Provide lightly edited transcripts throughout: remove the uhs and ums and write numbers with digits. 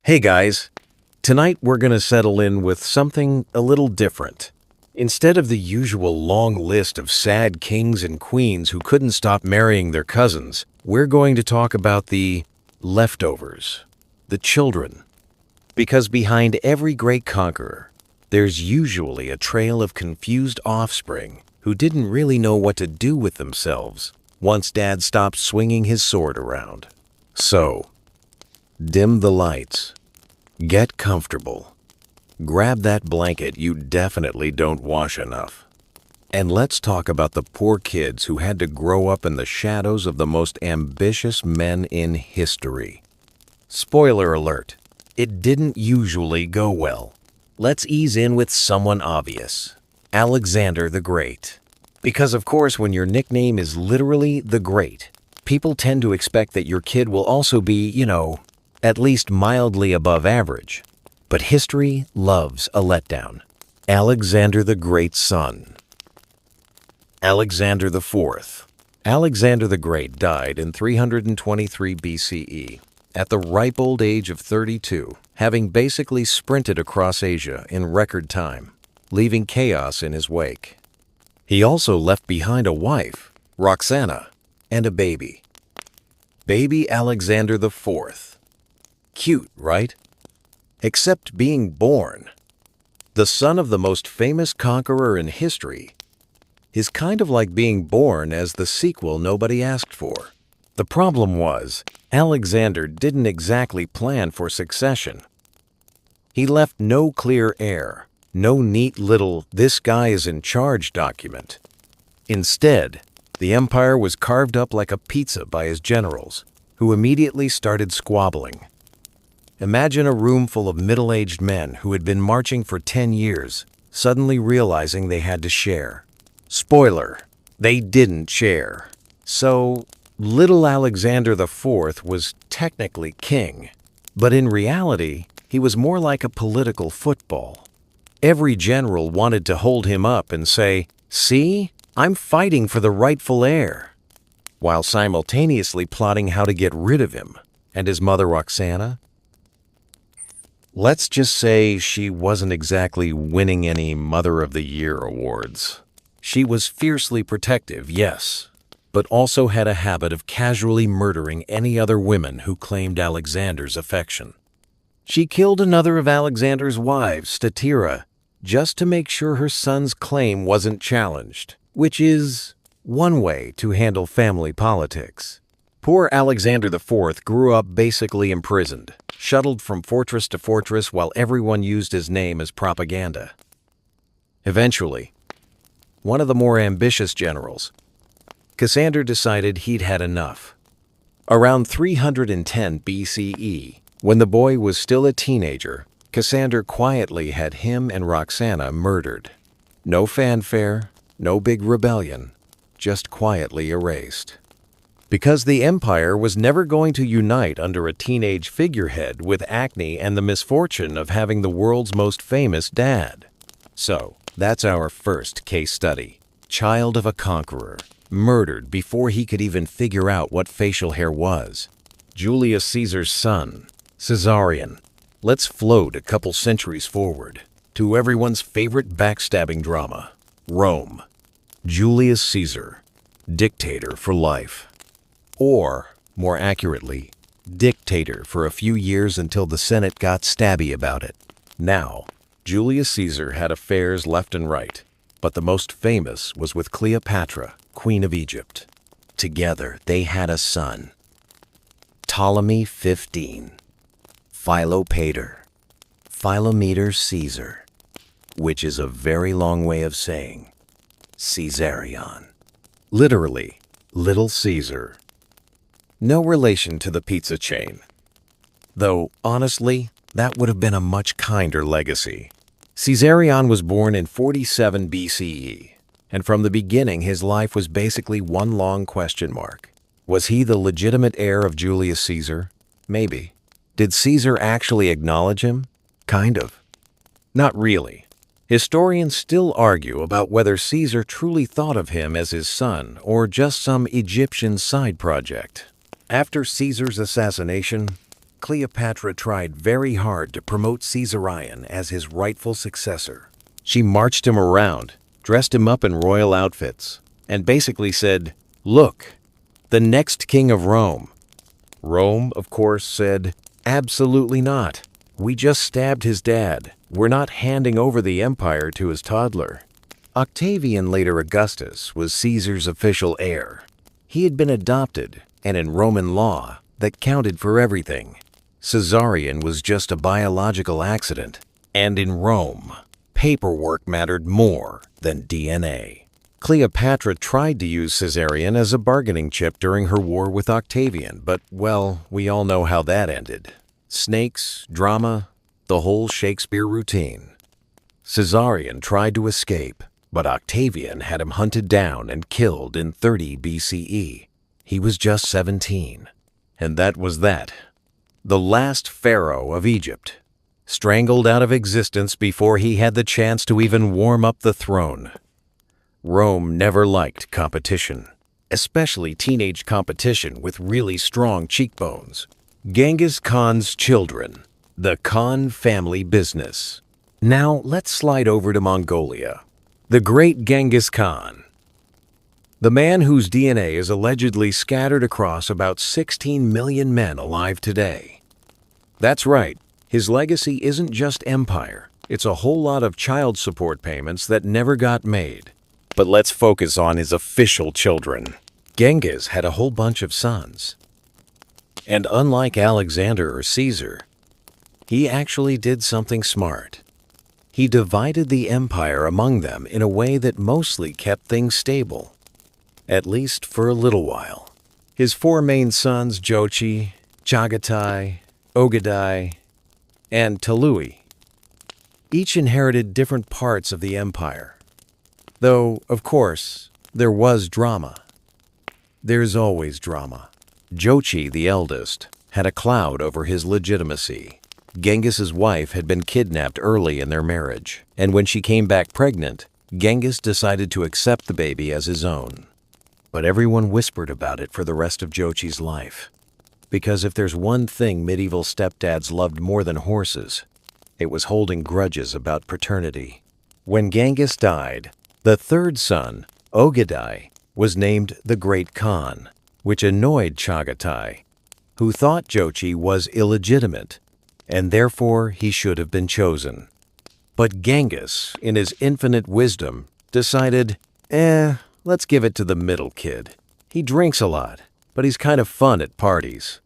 Hey guys, tonight we're gonna settle in with something a little different. Instead of the usual long list of sad kings and queens who couldn't stop marrying their cousins, we're going to talk about the leftovers, the children. Because behind every great conqueror, there's usually a trail of confused offspring who didn't really know what to do with themselves once Dad stopped swinging his sword around. So, dim the lights. Get comfortable. Grab that blanket you definitely don't wash enough. And let's talk about the poor kids who had to grow up in the shadows of the most ambitious men in history. Spoiler alert, it didn't usually go well. Let's ease in with someone obvious. Alexander the Great. Because of course when your nickname is literally the Great, people tend to expect that your kid will also be, at least mildly above average. But history loves a letdown. Alexander the Great's son. Alexander IV. Alexander the Great died in 323 BCE, at the ripe old age of 32, having basically sprinted across Asia in record time, leaving chaos in his wake. He also left behind a wife, Roxana, and a baby. Baby Alexander IV. Cute, right? Except being born, the son of the most famous conqueror in history, is kind of like being born as the sequel nobody asked for. The problem was, Alexander didn't exactly plan for succession. He left no clear heir, no neat little "this guy is in charge" document. Instead, the empire was carved up like a pizza by his generals, who immediately started squabbling. Imagine a room full of middle-aged men who had been marching for 10 years, suddenly realizing they had to share. Spoiler, they didn't share. So, little Alexander IV was technically king, but in reality, he was more like a political football. Every general wanted to hold him up and say, "See, I'm fighting for the rightful heir," while simultaneously plotting how to get rid of him. And his mother Roxana? Let's just say she wasn't exactly winning any Mother of the Year awards. She was fiercely protective, yes, but also had a habit of casually murdering any other women who claimed Alexander's affection. She killed another of Alexander's wives, Statira, just to make sure her son's claim wasn't challenged, which is one way to handle family politics. Poor Alexander IV grew up basically imprisoned, shuttled from fortress to fortress while everyone used his name as propaganda. Eventually, one of the more ambitious generals, Cassander, decided he'd had enough. Around 310 BCE, when the boy was still a teenager, Cassander quietly had him and Roxana murdered. No fanfare, no big rebellion, just quietly erased. Because the empire was never going to unite under a teenage figurehead with acne and the misfortune of having the world's most famous dad. So, that's our first case study. Child of a conqueror, murdered before he could even figure out what facial hair was. Julius Caesar's son, Caesarion. Let's float a couple centuries forward to everyone's favorite backstabbing drama, Rome. Julius Caesar, dictator for life. Or, more accurately, dictator for a few years until the Senate got stabby about it. Now, Julius Caesar had affairs left and right, but the most famous was with Cleopatra, Queen of Egypt. Together, they had a son, Ptolemy 15, Philopator, Philometor Caesar, which is a very long way of saying Caesarion. Literally, Little Caesar. No relation to the pizza chain. Though, honestly, that would have been a much kinder legacy. Caesarion was born in 47 BCE, and from the beginning his life was basically one long question mark. Was he the legitimate heir of Julius Caesar? Maybe. Did Caesar actually acknowledge him? Kind of. Not really. Historians still argue about whether Caesar truly thought of him as his son or just some Egyptian side project. After Caesar's assassination, Cleopatra tried very hard to promote Caesarion as his rightful successor. She marched him around, dressed him up in royal outfits, and basically said, "Look, the next king of Rome." Rome, of course, said, "Absolutely not. We just stabbed his dad. We're not handing over the empire to his toddler." Octavian, later Augustus, was Caesar's official heir. He had been adopted, and in Roman law, that counted for everything. Caesarion was just a biological accident, and in Rome, paperwork mattered more than DNA. Cleopatra tried to use Caesarion as a bargaining chip during her war with Octavian, but, well, we all know how that ended. Snakes, drama, the whole Shakespeare routine. Caesarion tried to escape, but Octavian had him hunted down and killed in 30 BCE. He was just 17. And that was that. The last pharaoh of Egypt, strangled out of existence before he had the chance to even warm up the throne. Rome never liked competition, especially teenage competition with really strong cheekbones. Genghis Khan's children, the Khan family business. Now let's slide over to Mongolia. The great Genghis Khan. The man whose DNA is allegedly scattered across about 16 million men alive today. That's right, his legacy isn't just empire, it's a whole lot of child support payments that never got made. But let's focus on his official children. Genghis had a whole bunch of sons. And unlike Alexander or Caesar, he actually did something smart. He divided the empire among them in a way that mostly kept things stable. At least for a little while. His four main sons, Jochi, Chagatai, Ogadai, and Tolui, each inherited different parts of the empire. Though, of course, there was drama. There's always drama. Jochi, the eldest, had a cloud over his legitimacy. Genghis's wife had been kidnapped early in their marriage, and when she came back pregnant, Genghis decided to accept the baby as his own. But everyone whispered about it for the rest of Jochi's life. Because if there's one thing medieval stepdads loved more than horses, it was holding grudges about paternity. When Genghis died, the third son, Ogadai, was named the Great Khan, which annoyed Chagatai, who thought Jochi was illegitimate, and therefore he should have been chosen. But Genghis, in his infinite wisdom, decided, let's give it to the middle kid. He drinks a lot, but he's kind of fun at parties.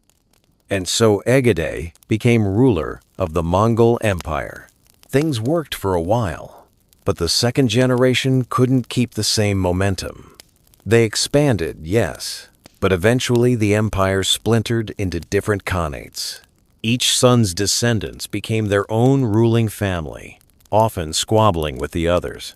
And so Ogadai became ruler of the Mongol Empire. Things worked for a while, but the second generation couldn't keep the same momentum. They expanded, yes, but eventually the empire splintered into different khanates. Each son's descendants became their own ruling family, often squabbling with the others.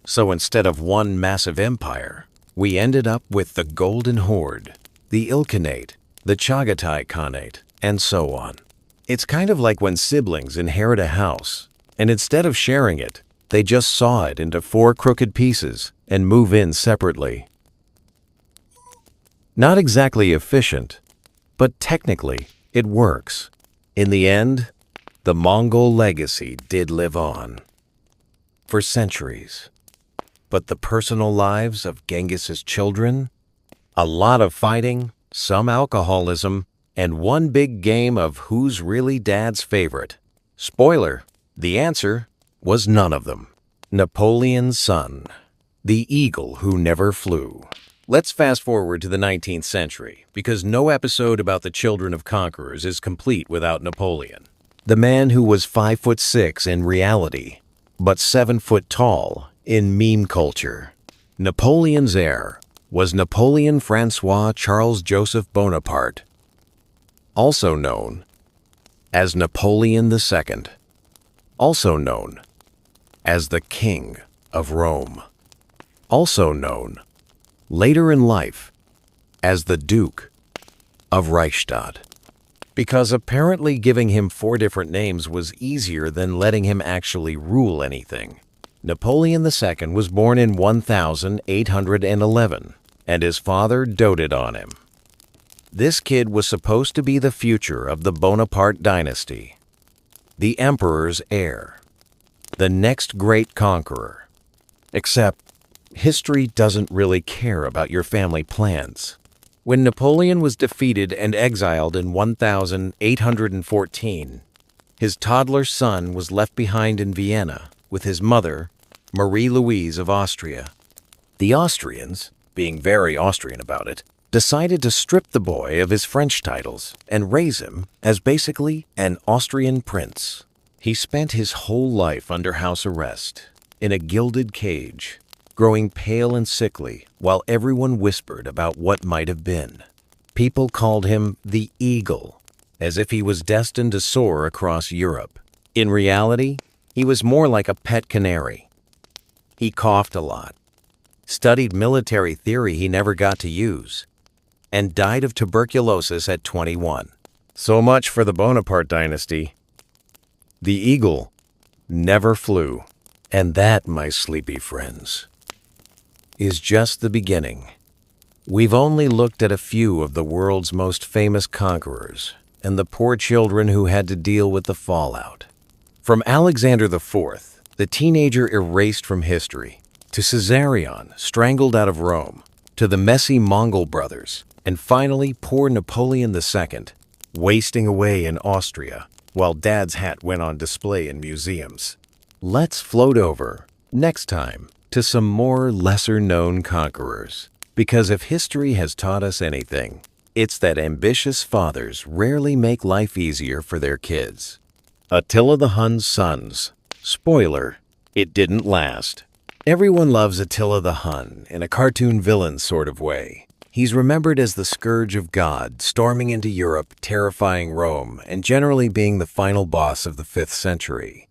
So instead of one massive empire, we ended up with the Golden Horde, the Ilkhanate, the Chagatai Khanate, and so on. It's kind of like when siblings inherit a house, and instead of sharing it, they just saw it into 4 crooked pieces and move in separately. Not exactly efficient, but technically it works. In the end, the Mongol legacy did live on. For centuries. But the personal lives of Genghis's children? A lot of fighting, some alcoholism, and one big game of who's really dad's favorite. Spoiler, the answer was none of them. Napoleon's son, the eagle who never flew. Let's fast forward to the 19th century, because no episode about the children of conquerors is complete without Napoleon. The man who was 5'6" in reality, but 7 foot tall in meme culture. Napoleon's heir was Napoleon Francois Charles Joseph Bonaparte, also known as Napoleon II, also known as the King of Rome, also known later in life as the Duke of Reichstadt, because apparently giving him 4 different names was easier than letting him actually rule anything. Napoleon II was born in 1811, and his father doted on him. This kid was supposed to be the future of the Bonaparte dynasty, the emperor's heir, the next great conqueror. Except, history doesn't really care about your family plans. When Napoleon was defeated and exiled in 1814, his toddler son was left behind in Vienna with his mother, Marie Louise of Austria. The Austrians, being very Austrian about it, decided to strip the boy of his French titles and raise him as basically an Austrian prince. He spent his whole life under house arrest, in a gilded cage, growing pale and sickly while everyone whispered about what might have been. People called him the Eagle, as if he was destined to soar across Europe. In reality, he was more like a pet canary. He coughed a lot, studied military theory he never got to use, and died of tuberculosis at 21. So much for the Bonaparte dynasty. The eagle never flew. And that, my sleepy friends, is just the beginning. We've only looked at a few of the world's most famous conquerors and the poor children who had to deal with the fallout. From Alexander IV, the teenager erased from history, to Caesarion, strangled out of Rome, to the messy Mongol brothers, and finally poor Napoleon II, wasting away in Austria while Dad's hat went on display in museums. Let's float over, next time, to some more lesser-known conquerors. Because if history has taught us anything, it's that ambitious fathers rarely make life easier for their kids. Attila the Hun's sons. Spoiler, it didn't last. Everyone loves Attila the Hun in a cartoon villain sort of way. He's remembered as the scourge of God, storming into Europe, terrifying Rome, and generally being the final boss of the 5th century.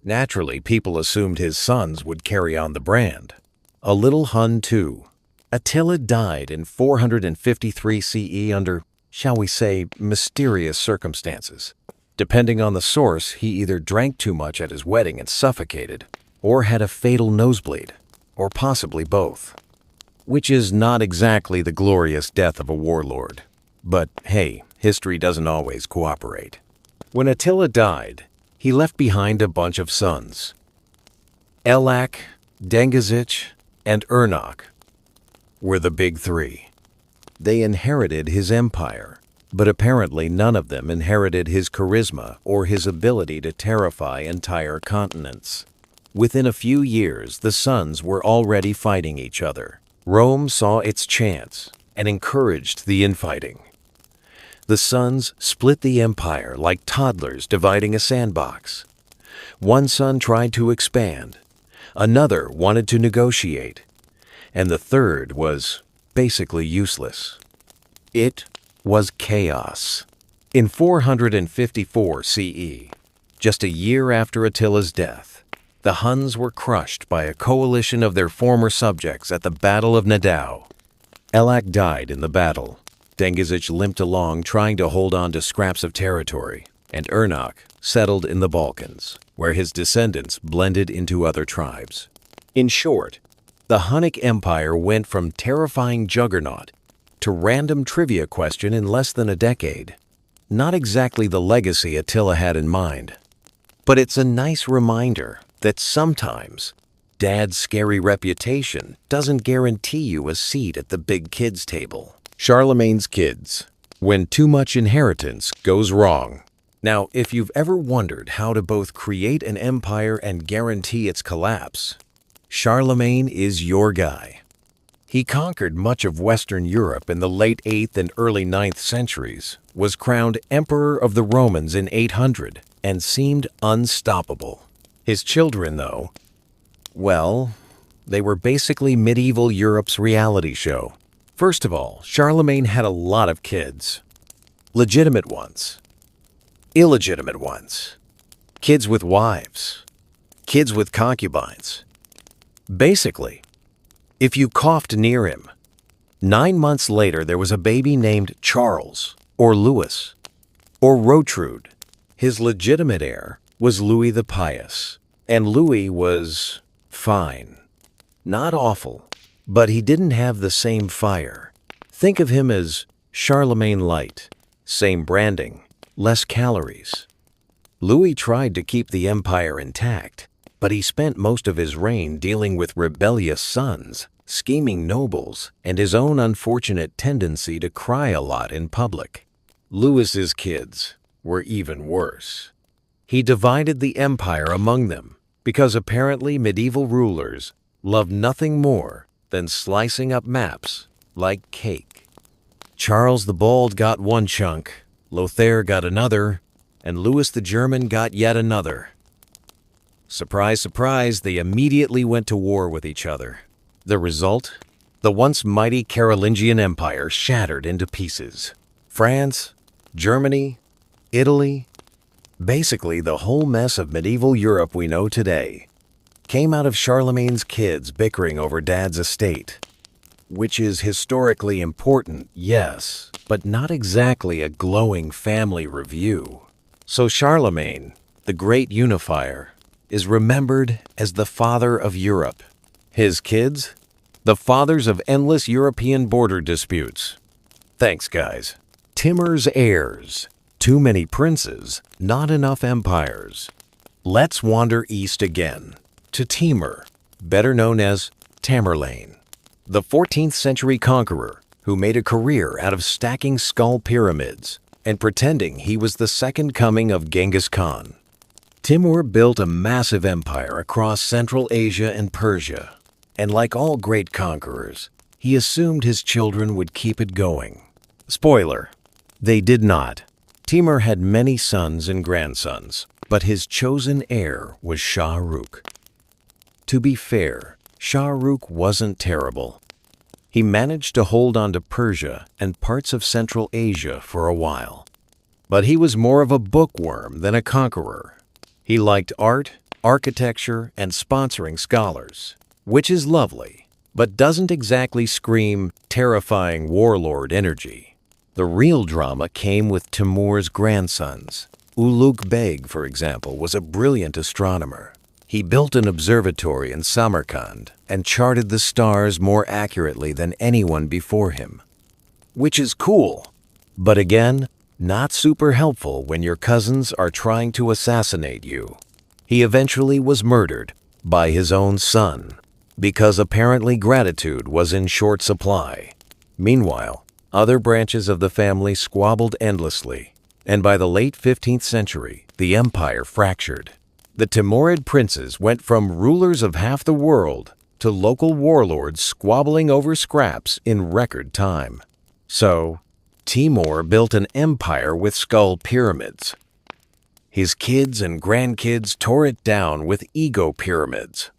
Naturally, people assumed his sons would carry on the brand. A little Hun too. Attila died in 453 CE under, shall we say, mysterious circumstances. Depending on the source, he either drank too much at his wedding and suffocated, or had a fatal nosebleed, or possibly both. Which is not exactly the glorious death of a warlord. But hey, history doesn't always cooperate. When Attila died, he left behind a bunch of sons. Elac, Dengizich, and Ernok were the big three. They inherited his empire, but apparently none of them inherited his charisma or his ability to terrify entire continents. Within a few years, the sons were already fighting each other. Rome saw its chance and encouraged the infighting. The sons split the empire like toddlers dividing a sandbox. One son tried to expand, another wanted to negotiate, and the third was basically useless. It was chaos. In 454 CE, just a year after Attila's death, the Huns were crushed by a coalition of their former subjects at the Battle of Nadao. Elac died in the battle. Dengizich limped along trying to hold on to scraps of territory, and Ernok settled in the Balkans, where his descendants blended into other tribes. In short, the Hunnic Empire went from terrifying juggernaut to random trivia question in less than a decade. Not exactly the legacy Attila had in mind, but it's a nice reminder that sometimes Dad's scary reputation doesn't guarantee you a seat at the big kids' table. Charlemagne's kids. When too much inheritance goes wrong. Now, if you've ever wondered how to both create an empire and guarantee its collapse, Charlemagne is your guy. He conquered much of Western Europe in the late 8th and early 9th centuries, was crowned Emperor of the Romans in 800, and seemed unstoppable. His children, though, well, they were basically medieval Europe's reality show. First of all, Charlemagne had a lot of kids. Legitimate ones. Illegitimate ones. Kids with wives. Kids with concubines. Basically, if you coughed near him, 9 months later there was a baby named Charles, or Louis, or Rotrude. His legitimate heir was Louis the Pious, and Louis was fine. Not awful, but he didn't have the same fire. Think of him as Charlemagne Light. Same branding, less calories. Louis tried to keep the empire intact, but he spent most of his reign dealing with rebellious sons, scheming nobles, and his own unfortunate tendency to cry a lot in public. Louis's kids were even worse. He divided the empire among them because apparently medieval rulers loved nothing more than slicing up maps like cake. Charles the Bald got one chunk, Lothair got another, and Louis the German got yet another. Surprise, surprise, they immediately went to war with each other. The result? The once mighty Carolingian Empire shattered into pieces. France, Germany, Italy, basically the whole mess of medieval Europe we know today, came out of Charlemagne's kids bickering over Dad's estate. Which is historically important, yes, but not exactly a glowing family review. So Charlemagne, the great unifier, is remembered as the father of Europe. His kids? The fathers of endless European border disputes. Thanks, guys. Timur's heirs. Too many princes, not enough empires. Let's wander east again, to Timur, better known as Tamerlane. The 14th century conqueror who made a career out of stacking skull pyramids and pretending he was the second coming of Genghis Khan. Timur built a massive empire across Central Asia and Persia, and like all great conquerors, he assumed his children would keep it going. Spoiler, they did not. Timur had many sons and grandsons, but his chosen heir was Shah Rukh. To be fair, Shah Rukh wasn't terrible. He managed to hold on to Persia and parts of Central Asia for a while. But he was more of a bookworm than a conqueror. He liked art, architecture, and sponsoring scholars, which is lovely, but doesn't exactly scream terrifying warlord energy. The real drama came with Timur's grandsons. Ulugh Beg, for example, was a brilliant astronomer. He built an observatory in Samarkand and charted the stars more accurately than anyone before him. Which is cool, but again, not super helpful when your cousins are trying to assassinate you. He eventually was murdered by his own son, because apparently gratitude was in short supply. Meanwhile, other branches of the family squabbled endlessly, and by the late 15th century, the empire fractured. The Timurid princes went from rulers of half the world to local warlords squabbling over scraps in record time. So, Timur built an empire with skull pyramids. His kids and grandkids tore it down with ego pyramids.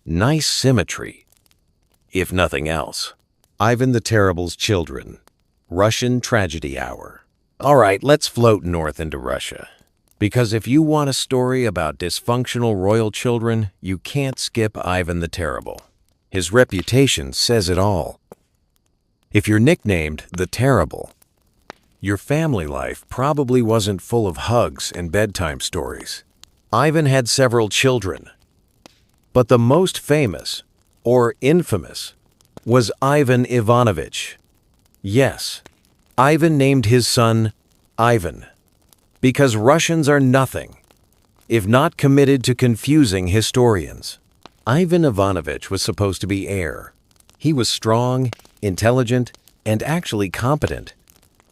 Nice symmetry, if nothing else. Ivan the Terrible's children. Russian tragedy hour. All right, let's float north into Russia. Because if you want a story about dysfunctional royal children, you can't skip Ivan the Terrible. His reputation says it all. If you're nicknamed the Terrible, your family life probably wasn't full of hugs and bedtime stories. Ivan had several children, but the most famous, or infamous, was Ivan Ivanovich. Yes, Ivan named his son Ivan, because Russians are nothing if not committed to confusing historians. Ivan Ivanovich was supposed to be heir. He was strong, intelligent, and actually competent,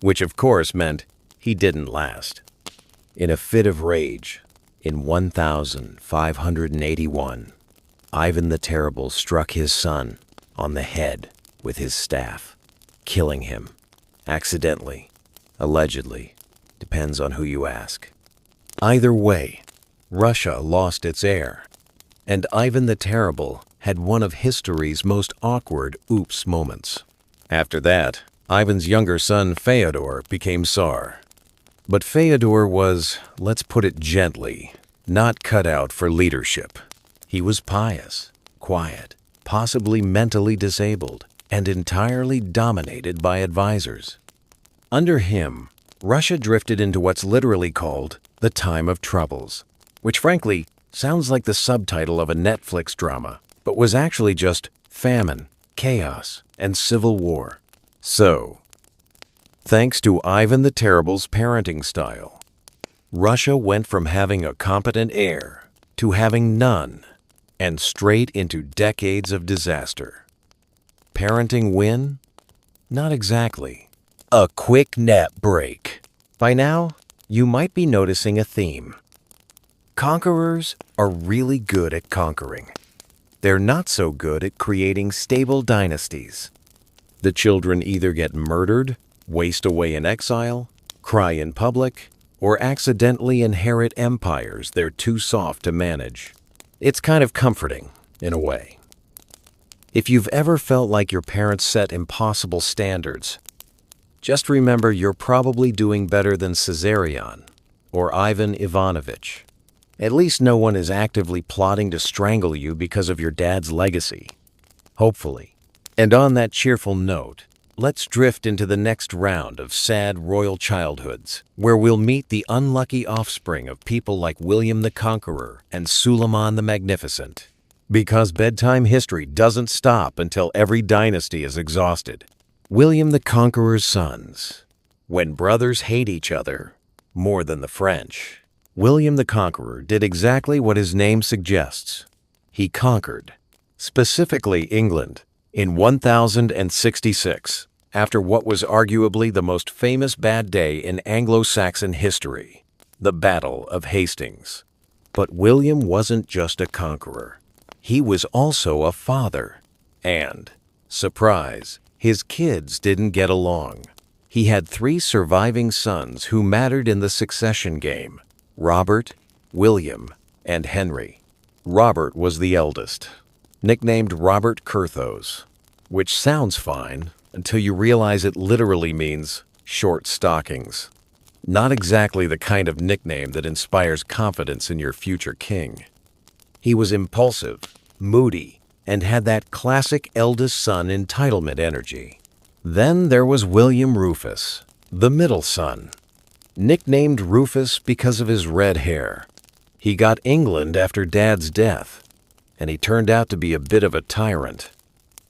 which of course meant he didn't last. In a fit of rage, in 1581, Ivan the Terrible struck his son on the head with his staff, killing him, accidentally, allegedly. Depends on who you ask. Either way, Russia lost its heir, and Ivan the Terrible had one of history's most awkward oops moments. After that, Ivan's younger son Fyodor became Tsar. But Fyodor was, let's put it gently, not cut out for leadership. He was pious, quiet, possibly mentally disabled, and entirely dominated by advisors. Under him, Russia drifted into what's literally called the Time of Troubles, which frankly sounds like the subtitle of a Netflix drama, but was actually just famine, chaos, and civil war. So, Thanks to Ivan the Terrible's parenting style, Russia went from having a competent heir to having none, and straight into decades of disaster. Parenting win? Not exactly. A quick nap break. By now, you might be noticing a theme. Conquerors are really good at conquering. They're not so good at creating stable dynasties. The children either get murdered, waste away in exile, cry in public, or accidentally inherit empires they're too soft to manage. It's kind of comforting, in a way. If you've ever felt like your parents set impossible standards, just remember you're probably doing better than Caesarion or Ivan Ivanovich. At least no one is actively plotting to strangle you because of your dad's legacy. Hopefully. And on that cheerful note, let's drift into the next round of sad royal childhoods, where we'll meet the unlucky offspring of people like William the Conqueror and Suleiman the Magnificent. Because bedtime history doesn't stop until every dynasty is exhausted. William the Conqueror's sons. When brothers hate each other more than the French, William the Conqueror did exactly what his name suggests. He conquered, specifically England, in 1066, after what was arguably the most famous bad day in Anglo-Saxon history, the Battle of Hastings. But William wasn't just a conqueror. He was also a father. And, surprise, his kids didn't get along. He had 3 surviving sons who mattered in the succession game: Robert, William, and Henry. Robert was the eldest, nicknamed Robert Curthose, which sounds fine until you realize it literally means short stockings. Not exactly the kind of nickname that inspires confidence in your future king. He was impulsive, moody, and had that classic eldest son entitlement energy. Then there was William Rufus, the middle son. Nicknamed Rufus because of his red hair. He got England after Dad's death, and he turned out to be a bit of a tyrant.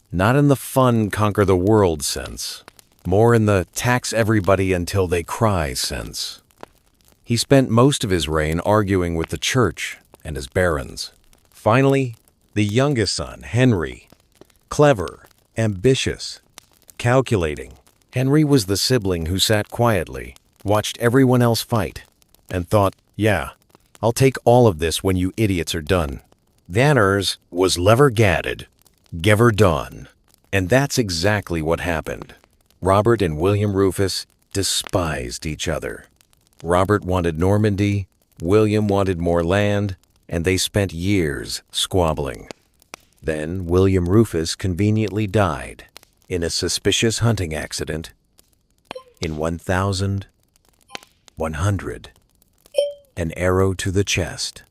Not in the fun conquer the world sense, more in the tax everybody until they cry sense. He spent most of his reign arguing with the church and his barons. Finally, the youngest son, Henry. Clever, ambitious, calculating. Henry was the sibling who sat quietly, watched everyone else fight, and thought, yeah, I'll take all of this when you idiots are done. Thanners was lever gadded, gever done. And that's exactly what happened. Robert and William Rufus despised each other. Robert wanted Normandy, William wanted more land, and they spent years squabbling. Then William Rufus conveniently died in a suspicious hunting accident in 1100. An arrow to the chest.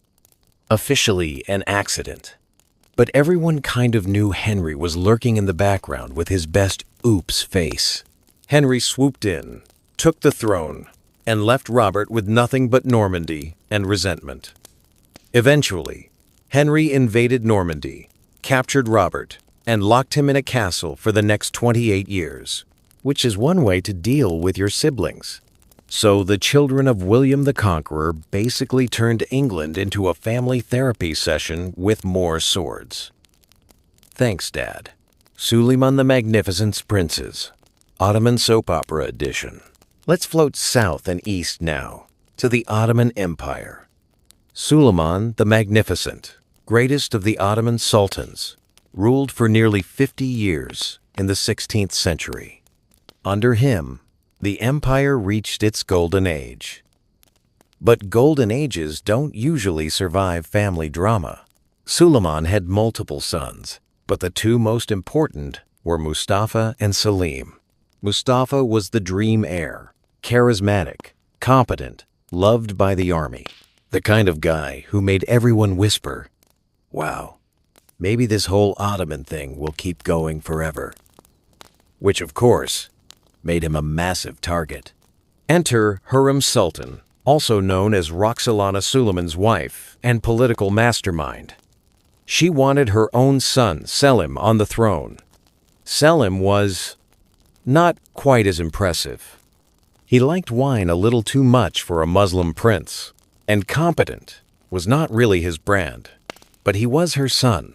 Officially an accident. But everyone kind of knew Henry was lurking in the background with his best oops face. Henry swooped in, took the throne, and left Robert with nothing but Normandy and resentment. Eventually, Henry invaded Normandy, captured Robert, and locked him in a castle for the next 28 years, which is one way to deal with your siblings. So the children of William the Conqueror basically turned England into a family therapy session with more swords. Thanks, Dad. Suleiman the Magnificent's Princes, Ottoman Soap Opera Edition. Let's float south and east now, to the Ottoman Empire. Suleiman the Magnificent, greatest of the Ottoman sultans, ruled for nearly 50 years in the 16th century. Under him, the empire reached its golden age. But golden ages don't usually survive family drama. Suleiman had multiple sons, but the 2 most important were Mustafa and Selim. Mustafa was the dream heir, charismatic, competent, loved by the army. The kind of guy who made everyone whisper, "Wow, maybe this whole Ottoman thing will keep going forever." Which, of course, made him a massive target. Enter Hurrem Sultan, also known as Roxolana Suleiman's wife and political mastermind. She wanted her own son, Selim, on the throne. Selim was not quite as impressive. He liked wine a little too much for a Muslim prince, and competent was not really his brand. But he was her son,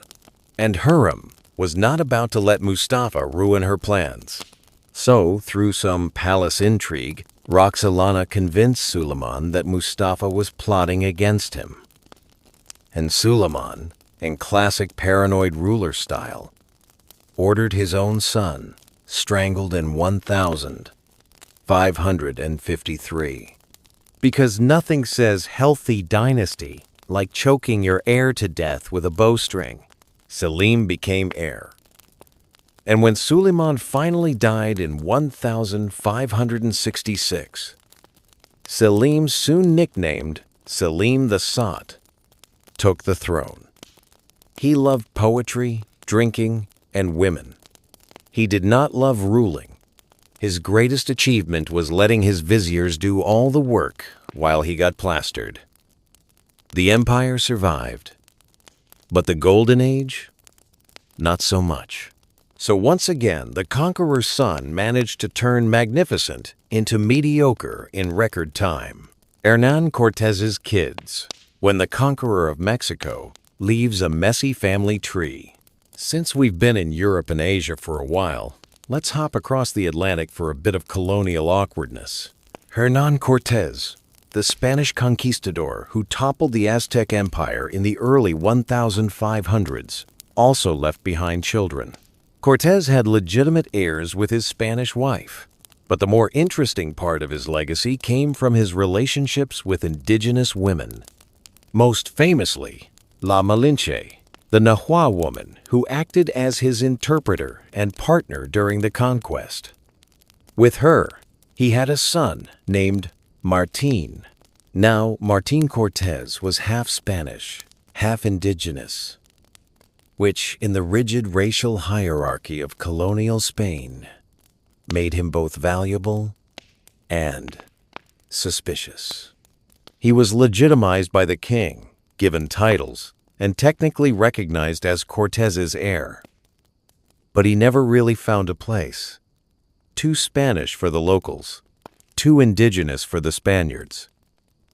and Hurrem was not about to let Mustafa ruin her plans. So, through some palace intrigue, Roxolana convinced Suleiman that Mustafa was plotting against him. And Suleiman, in classic paranoid ruler style, ordered his own son strangled in 1553. Because nothing says healthy dynasty like choking your heir to death with a bowstring, Selim became heir. And when Suleiman finally died in 1566, Selim, soon nicknamed Selim the Sot, took the throne. He loved poetry, drinking, and women. He did not love ruling. His greatest achievement was letting his viziers do all the work while he got plastered. The empire survived, but the Golden Age, not so much. So once again, the conqueror's son managed to turn magnificent into mediocre in record time. Hernán Cortés's kids, when the conqueror of Mexico leaves a messy family tree. Since we've been in Europe and Asia for a while, let's hop across the Atlantic for a bit of colonial awkwardness. Hernán Cortés, the Spanish conquistador who toppled the Aztec Empire in the early 1500s, also left behind children. Cortés had legitimate heirs with his Spanish wife, but the more interesting part of his legacy came from his relationships with indigenous women. Most famously, La Malinche, the Nahua woman who acted as his interpreter and partner during the conquest. With her, he had a son named Martín. Now, Martín Cortés was half Spanish, half indigenous, which, in the rigid racial hierarchy of colonial Spain, made him both valuable and suspicious. He was legitimized by the king, given titles, and technically recognized as Cortés's heir. But he never really found a place. Too Spanish for the locals, too indigenous for the Spaniards.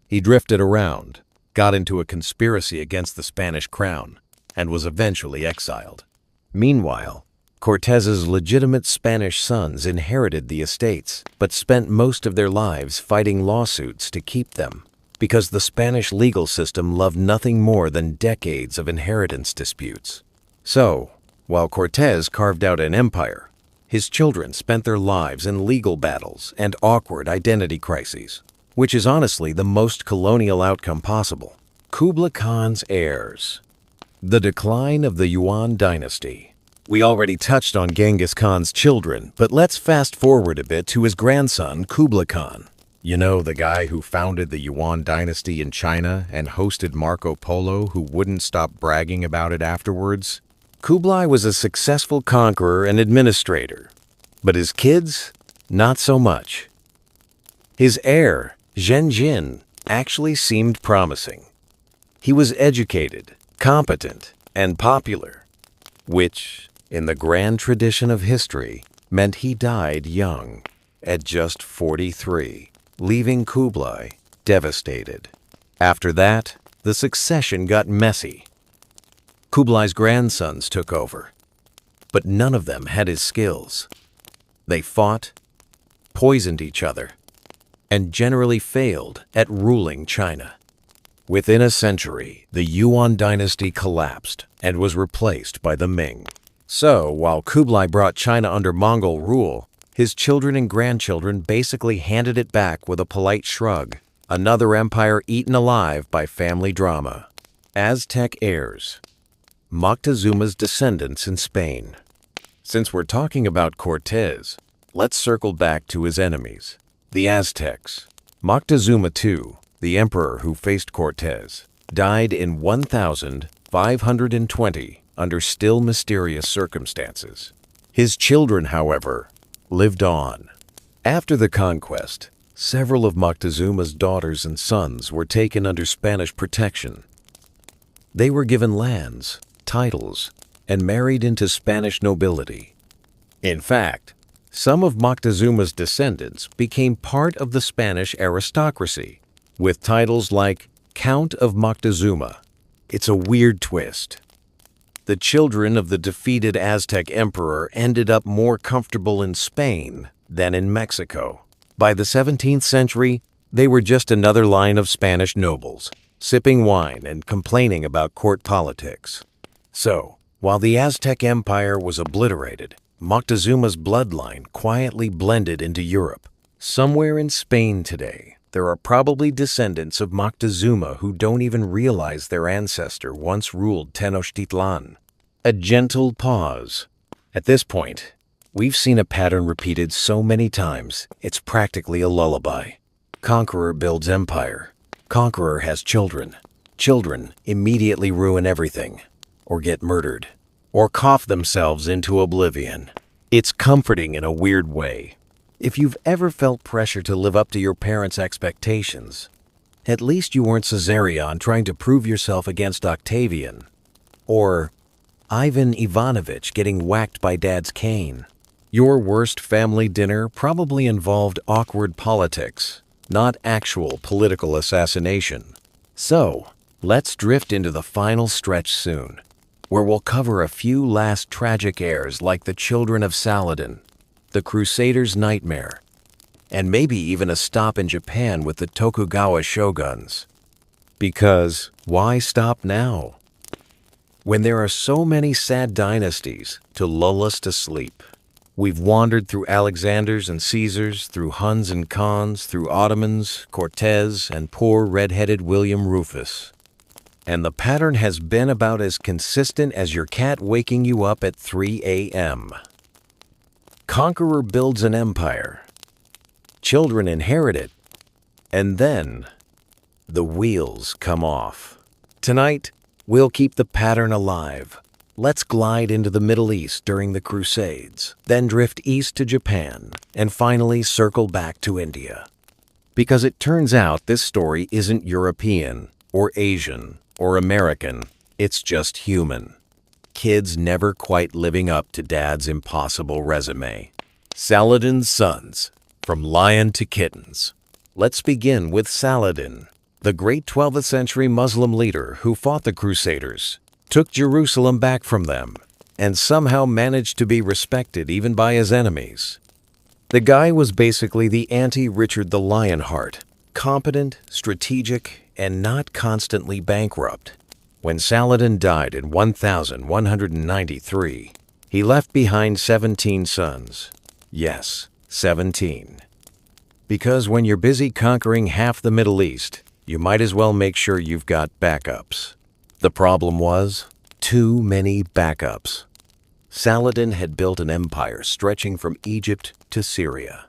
He drifted around, got into a conspiracy against the Spanish crown, and was eventually exiled. Meanwhile, Cortés's legitimate Spanish sons inherited the estates, but spent most of their lives fighting lawsuits to keep them, because the Spanish legal system loved nothing more than decades of inheritance disputes. So, while Cortés carved out an empire, his children spent their lives in legal battles and awkward identity crises, which is honestly the most colonial outcome possible. Kublai Khan's heirs. The decline of the Yuan dynasty. We already touched on Genghis Khan's children, but let's fast forward a bit to his grandson, Kublai Khan. You know, the guy who founded the Yuan dynasty in China and hosted Marco Polo, who wouldn't stop bragging about it afterwards? Kublai was a successful conqueror and administrator, but his kids, not so much. His heir, Zhenjin, actually seemed promising. He was educated, competent, and popular, which, in the grand tradition of history, meant he died young, at just 43, leaving Kublai devastated. After that, the succession got messy. Kublai's grandsons took over, but none of them had his skills. They fought, poisoned each other, and generally failed at ruling China. Within a century, the Yuan dynasty collapsed and was replaced by the Ming. So, while Kublai brought China under Mongol rule, his children and grandchildren basically handed it back with a polite shrug, another empire eaten alive by family drama. Aztec heirs. Moctezuma's descendants in Spain. Since we're talking about Cortés, let's circle back to his enemies, the Aztecs. Moctezuma II, the emperor who faced Cortés, died in 1520 under still mysterious circumstances. His children, however, lived on. After the conquest, several of Moctezuma's daughters and sons were taken under Spanish protection. They were given lands, titles, and married into Spanish nobility. In fact, Some of Moctezuma's descendants became part of the Spanish aristocracy, with titles like Count of Moctezuma. It's a weird twist. The children of the defeated Aztec emperor ended up more comfortable in Spain than in Mexico. By the 17th century, they were just another line of Spanish nobles, sipping wine and complaining about court politics. So, while the Aztec Empire was obliterated, Moctezuma's bloodline quietly blended into Europe. Somewhere in Spain today, there are probably descendants of Moctezuma who don't even realize their ancestor once ruled Tenochtitlan. A gentle pause. At this point, we've seen a pattern repeated so many times, it's practically a lullaby. Conqueror builds empire. Conqueror has children. Children immediately ruin everything, or get murdered, or cough themselves into oblivion. It's comforting in a weird way. If you've ever felt pressure to live up to your parents' expectations, at least you weren't Caesarion trying to prove yourself against Octavian, or Ivan Ivanovich getting whacked by Dad's cane. Your worst family dinner probably involved awkward politics, not actual political assassination. So, let's drift into the final stretch soon, where we'll cover a few last tragic heirs like the children of Saladin, the Crusaders' nightmare, and maybe even a stop in Japan with the Tokugawa shoguns. Because why stop now? When there are so many sad dynasties to lull us to sleep. We've wandered through Alexanders and Caesars, through Huns and Khans, through Ottomans, Cortez, and poor red-headed William Rufus. And the pattern has been about as consistent as your cat waking you up at 3 a.m. Conqueror builds an empire. Children inherit it. And then, the wheels come off. Tonight, we'll keep the pattern alive. Let's glide into the Middle East during the Crusades, then drift east to Japan, and finally circle back to India. Because it turns out this story isn't European, or Asian, or American, it's just human. Kids never quite living up to Dad's impossible resume. Saladin's sons, from lion to kittens. Let's begin with Saladin, the great 12th century Muslim leader who fought the Crusaders, took Jerusalem back from them, and somehow managed to be respected even by his enemies. The guy was basically the anti-Richard the Lionheart, competent, strategic, and not constantly bankrupt. When Saladin died in 1193, he left behind 17 sons. Yes, 17. Because when you're busy conquering half the Middle East, you might as well make sure you've got backups. The problem was, too many backups. Saladin had built an empire stretching from Egypt to Syria.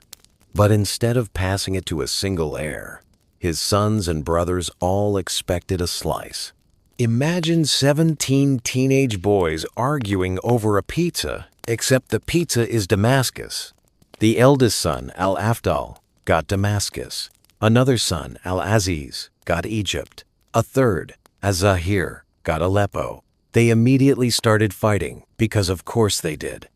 But instead of passing it to a single heir, his sons and brothers all expected a slice. Imagine 17 teenage boys arguing over a pizza, except the pizza is Damascus. The eldest son, Al-Afdal, got Damascus. Another son, Al-Aziz, got Egypt. A third, Az-Zahir, got Aleppo. They immediately started fighting, because of course they did.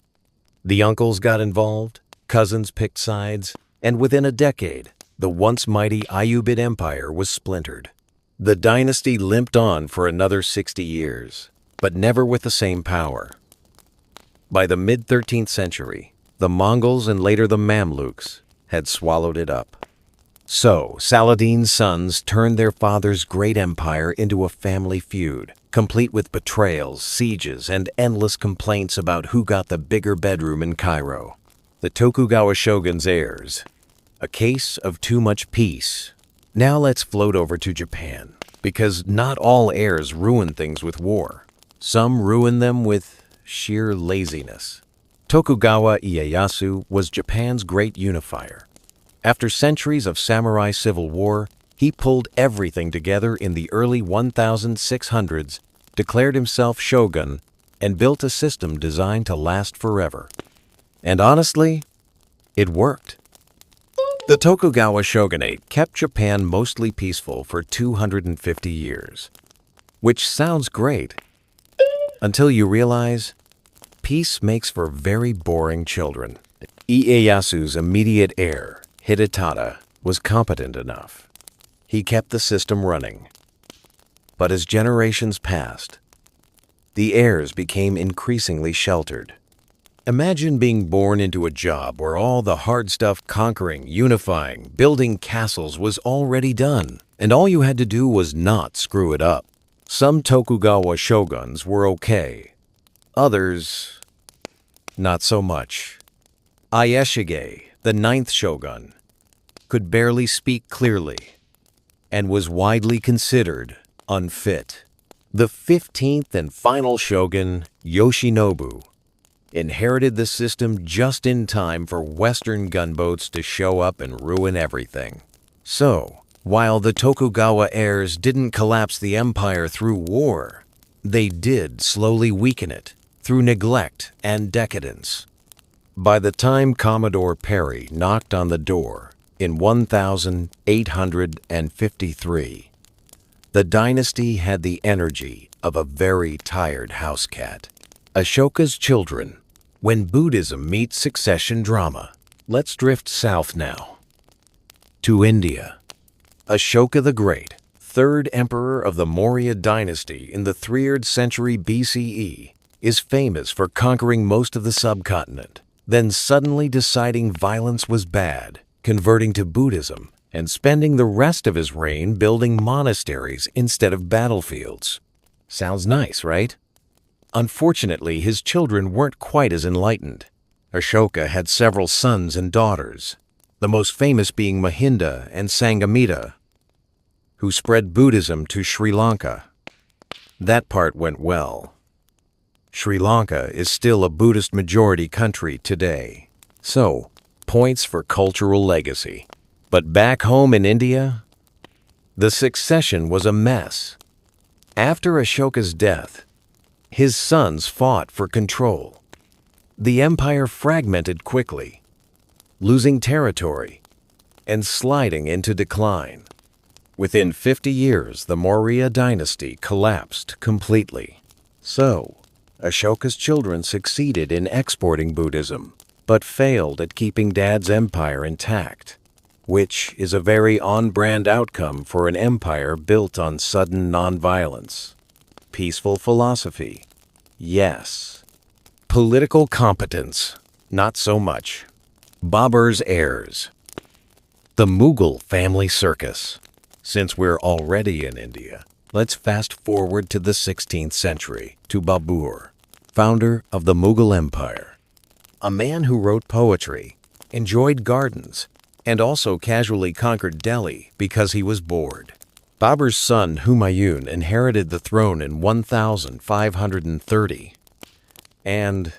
The uncles got involved, cousins picked sides, and within a decade, the once mighty Ayyubid Empire was splintered. The dynasty limped on for another 60 years, but never with the same power. By the mid-13th century, the Mongols and later the Mamluks had swallowed it up. So, Saladin's sons turned their father's great empire into a family feud, complete with betrayals, sieges, and endless complaints about who got the bigger bedroom in Cairo. The Tokugawa shogun's heirs. A case of too much peace. Now let's float over to Japan, because not all heirs ruin things with war. Some ruin them with sheer laziness. Tokugawa Ieyasu was Japan's great unifier. After centuries of samurai civil war, he pulled everything together in the early 1600s, declared himself shogun, and built a system designed to last forever. And honestly, it worked. The Tokugawa shogunate kept Japan mostly peaceful for 250 years, which sounds great, until you realize peace makes for very boring children. Ieyasu's immediate heir, Hidetada, was competent enough. He kept the system running. But as generations passed, the heirs became increasingly sheltered. Imagine being born into a job where all the hard stuff conquering, unifying, building castles was already done, and all you had to do was not screw it up. Some Tokugawa shoguns were okay. Others, not so much. Ieyasu, the ninth shogun, could barely speak clearly and was widely considered unfit. The 15th and final shogun, Yoshinobu, inherited the system just in time for Western gunboats to show up and ruin everything. So, while the Tokugawa heirs didn't collapse the empire through war, they did slowly weaken it through neglect and decadence. By the time Commodore Perry knocked on the door in 1853, the dynasty had the energy of a very tired house cat. Ashoka's children, when Buddhism meets succession drama. Let's drift south now to India. Ashoka the Great, third emperor of the Maurya dynasty in the 3rd century BCE, is famous for conquering most of the subcontinent, then suddenly deciding violence was bad, converting to Buddhism, and spending the rest of his reign building monasteries instead of battlefields. Sounds nice, right? Unfortunately, his children weren't quite as enlightened. Ashoka had several sons and daughters, the most famous being Mahinda and Sanghamitta, who spread Buddhism to Sri Lanka. That part went well. Sri Lanka is still a Buddhist majority country today, so points for cultural legacy. But back home in India, the succession was a mess. After Ashoka's death, his sons fought for control. The empire fragmented quickly, losing territory and sliding into decline. Within 50 years, the Maurya dynasty collapsed completely. So, Ashoka's children succeeded in exporting Buddhism, but failed at keeping Dad's empire intact, which is a very on-brand outcome for an empire built on sudden nonviolence. Peaceful philosophy, yes. Political competence, not so much. Babur's heirs. The Mughal family circus. Since we're already in India, let's fast forward to the 16th century, to Babur, founder of the Mughal Empire. A man who wrote poetry, enjoyed gardens, and also casually conquered Delhi because he was bored. Babur's son Humayun inherited the throne in 1530, and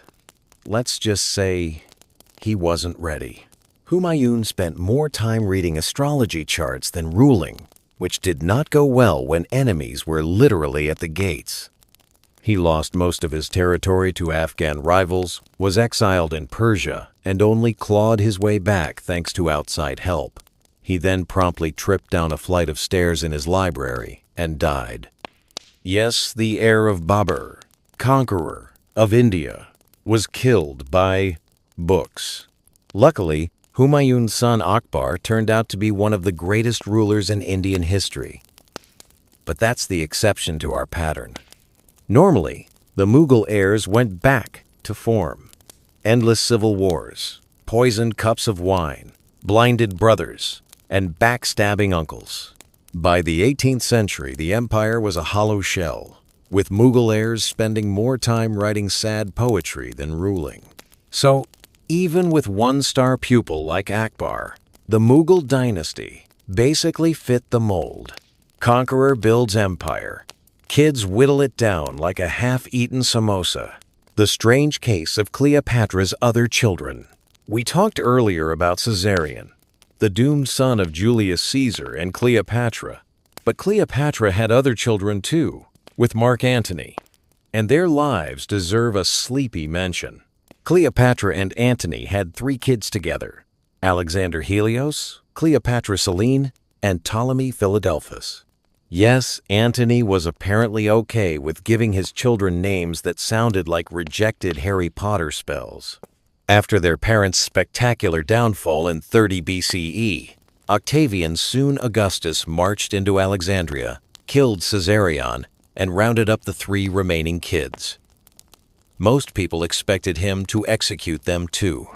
let's just say he wasn't ready. Humayun spent more time reading astrology charts than ruling, which did not go well when enemies were literally at the gates. He lost most of his territory to Afghan rivals, was exiled in Persia, and only clawed his way back thanks to outside help. He then promptly tripped down a flight of stairs in his library and died. Yes, the heir of Babur, conqueror of India, was killed by books. Luckily, Humayun's son Akbar turned out to be one of the greatest rulers in Indian history. But that's the exception to our pattern. Normally, the Mughal heirs went back to form. Endless civil wars, poisoned cups of wine, blinded brothers, and backstabbing uncles. By the 18th century, the empire was a hollow shell, with Mughal heirs spending more time writing sad poetry than ruling. So, even with one-star pupil like Akbar, the Mughal dynasty basically fit the mold. Conqueror builds empire. Kids whittle it down like a half-eaten samosa. The strange case of Cleopatra's other children. We talked earlier about Caesarion, the doomed son of Julius Caesar and Cleopatra. But Cleopatra had other children too, with Mark Antony, and their lives deserve a sleepy mention. Cleopatra and Antony had 3 kids together: Alexander Helios, Cleopatra Selene, and Ptolemy Philadelphus. Yes, Antony was apparently okay with giving his children names that sounded like rejected Harry Potter spells. After their parents' spectacular downfall in 30 BCE, Octavian soon Augustus marched into Alexandria, killed Caesarion, and rounded up the 3 remaining kids. Most people expected him to execute them too,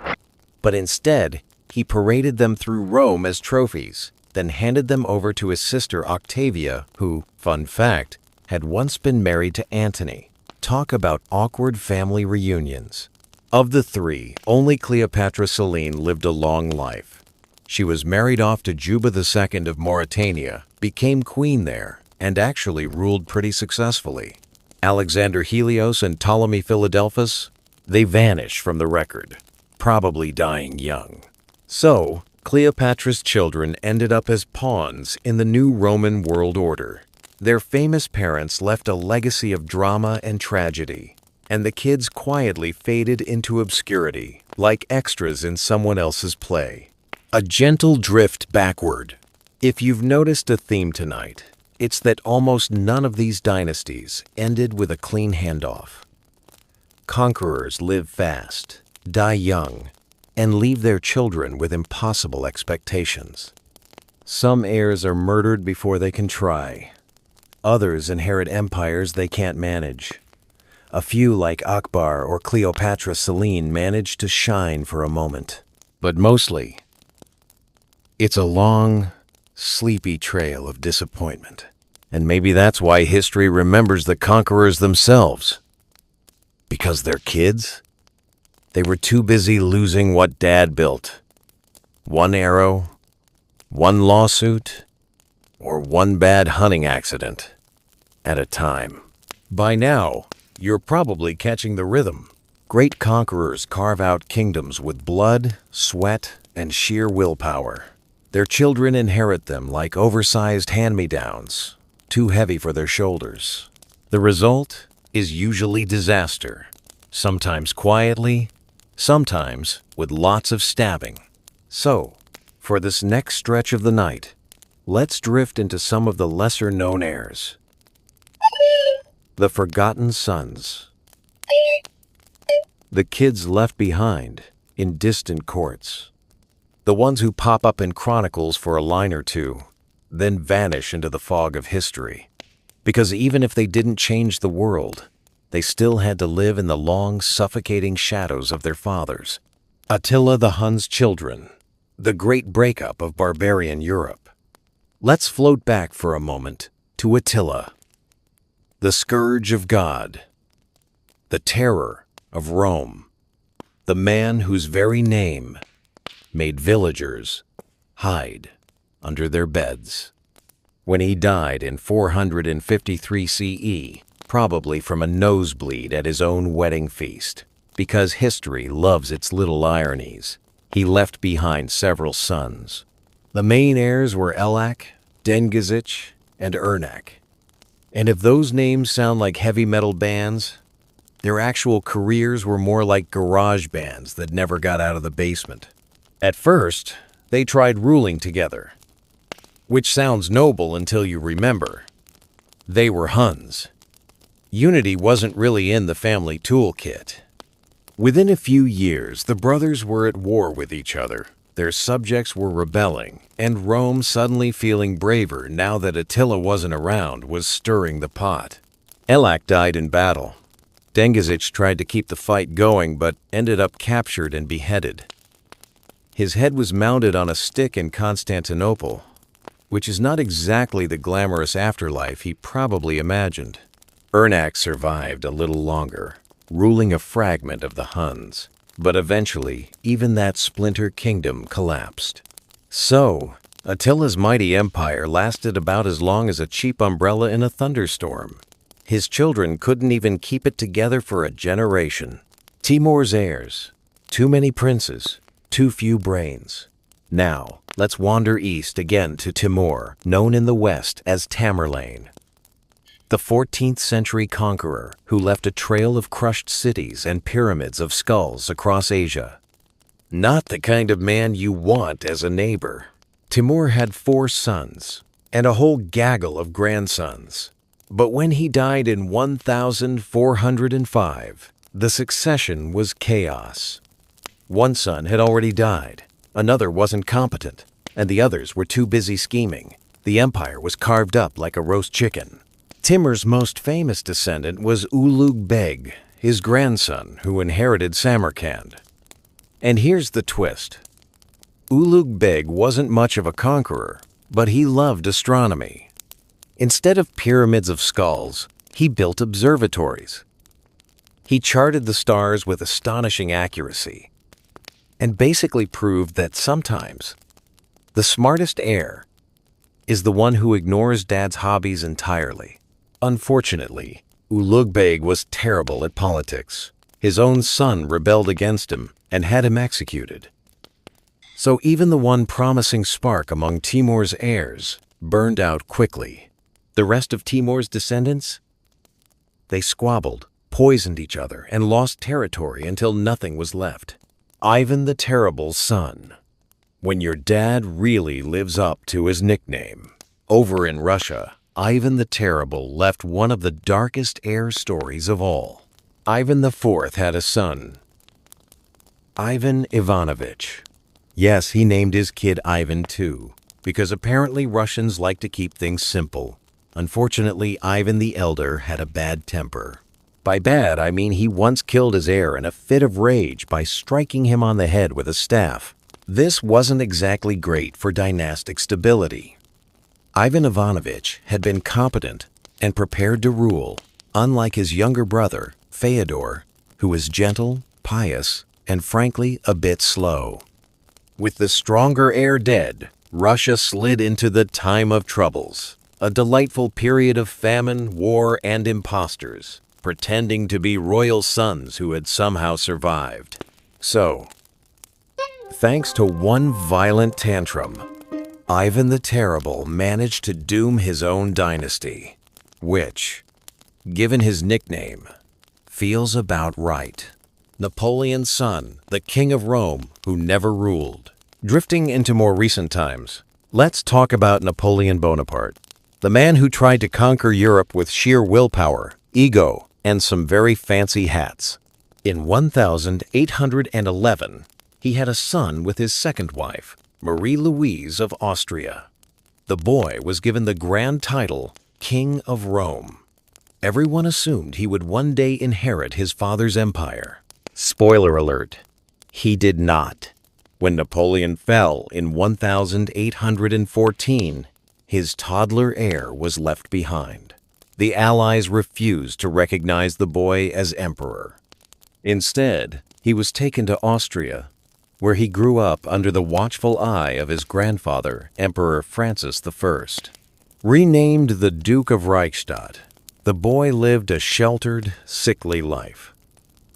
but instead, he paraded them through Rome as trophies, then handed them over to his sister Octavia, who, fun fact, had once been married to Antony. Talk about awkward family reunions. Of the 3, only Cleopatra Selene lived a long life. She was married off to Juba II of Mauritania, became queen there, and actually ruled pretty successfully. Alexander Helios and Ptolemy Philadelphus, they vanish from the record, probably dying young. So, Cleopatra's children ended up as pawns in the new Roman world order. Their famous parents left a legacy of drama and tragedy, and the kids quietly faded into obscurity, like extras in someone else's play. A gentle drift backward. If you've noticed a theme tonight, it's that almost none of these dynasties ended with a clean handoff. Conquerors live fast, die young, and leave their children with impossible expectations. Some heirs are murdered before they can try. Others inherit empires they can't manage. A few, like Akbar or Cleopatra Selene, manage to shine for a moment. But mostly, it's a long, sleepy trail of disappointment. And maybe that's why history remembers the conquerors themselves. Because they're kids? They were too busy losing what Dad built. One arrow, one lawsuit, or one bad hunting accident at a time. By now, you're probably catching the rhythm. Great conquerors carve out kingdoms with blood, sweat, and sheer willpower. Their children inherit them like oversized hand-me-downs, too heavy for their shoulders. The result is usually disaster, sometimes quietly, sometimes with lots of stabbing. So, for this next stretch of the night, let's drift into some of the lesser-known heirs. The forgotten sons. The kids left behind in distant courts. The ones who pop up in chronicles for a line or two, then vanish into the fog of history. Because even if they didn't change the world, they still had to live in the long, suffocating shadows of their fathers. Attila the Hun's children, the great breakup of barbarian Europe. Let's float back for a moment to Attila, the scourge of God, the terror of Rome, the man whose very name made villagers hide under their beds. When he died in 453 CE, probably from a nosebleed at his own wedding feast, because history loves its little ironies, he left behind several sons. The main heirs were Elac, Dengizich, and Ernak. And if those names sound like heavy metal bands, their actual careers were more like garage bands that never got out of the basement. At first, they tried ruling together, which sounds noble until you remember. They were Huns. Unity wasn't really in the family toolkit. Within a few years, the brothers were at war with each other. Their subjects were rebelling, and Rome, suddenly feeling braver now that Attila wasn't around, was stirring the pot. Elac died in battle. Dengizich tried to keep the fight going, but ended up captured and beheaded. His head was mounted on a stick in Constantinople, which is not exactly the glamorous afterlife he probably imagined. Ernak survived a little longer, ruling a fragment of the Huns. But eventually, even that splinter kingdom collapsed. So, Attila's mighty empire lasted about as long as a cheap umbrella in a thunderstorm. His children couldn't even keep it together for a generation. Timur's heirs. Too many princes, too few brains. Now, let's wander east again to Timur, known in the West as Tamerlane. The 14th century conqueror who left a trail of crushed cities and pyramids of skulls across Asia. Not the kind of man you want as a neighbor. Timur had 4 sons and a whole gaggle of grandsons. But when he died in 1405, the succession was chaos. One son had already died, another wasn't competent, and the others were too busy scheming. The empire was carved up like a roast chicken. Timur's most famous descendant was Ulugh Beg, his grandson, who inherited Samarkand. And here's the twist. Ulugh Beg wasn't much of a conqueror, but he loved astronomy. Instead of pyramids of skulls, he built observatories. He charted the stars with astonishing accuracy, and basically proved that sometimes the smartest heir is the one who ignores dad's hobbies entirely. Unfortunately, Ulugh Beg was terrible at politics. His own son rebelled against him and had him executed. So even the one promising spark among Timur's heirs burned out quickly. The rest of Timur's descendants? They squabbled, poisoned each other, and lost territory until nothing was left. Ivan the Terrible's son. When your dad really lives up to his nickname. Over in Russia, Ivan the Terrible left one of the darkest heir stories of all. Ivan IV had a son, Ivan Ivanovich. Yes, he named his kid Ivan too, because apparently Russians like to keep things simple. Unfortunately, Ivan the Elder had a bad temper. By bad, I mean he once killed his heir in a fit of rage by striking him on the head with a staff. This wasn't exactly great for dynastic stability. Ivan Ivanovich had been competent and prepared to rule, unlike his younger brother, Fyodor, who was gentle, pious, and frankly a bit slow. With the stronger heir dead, Russia slid into the time of troubles, a delightful period of famine, war, and impostors, pretending to be royal sons who had somehow survived. So, thanks to one violent tantrum, Ivan the Terrible managed to doom his own dynasty, which, given his nickname, feels about right. Napoleon's son, the King of Rome, who never ruled. Drifting into more recent times, let's talk about Napoleon Bonaparte, the man who tried to conquer Europe with sheer willpower, ego, and some very fancy hats. In 1811, he had a son with his second wife, Marie-Louise of Austria. The boy was given the grand title, King of Rome. Everyone assumed he would one day inherit his father's empire. Spoiler alert, he did not. When Napoleon fell in 1814, his toddler heir was left behind. The Allies refused to recognize the boy as emperor. Instead, he was taken to Austria, where he grew up under the watchful eye of his grandfather, Emperor Francis I. Renamed the Duke of Reichstadt, the boy lived a sheltered, sickly life.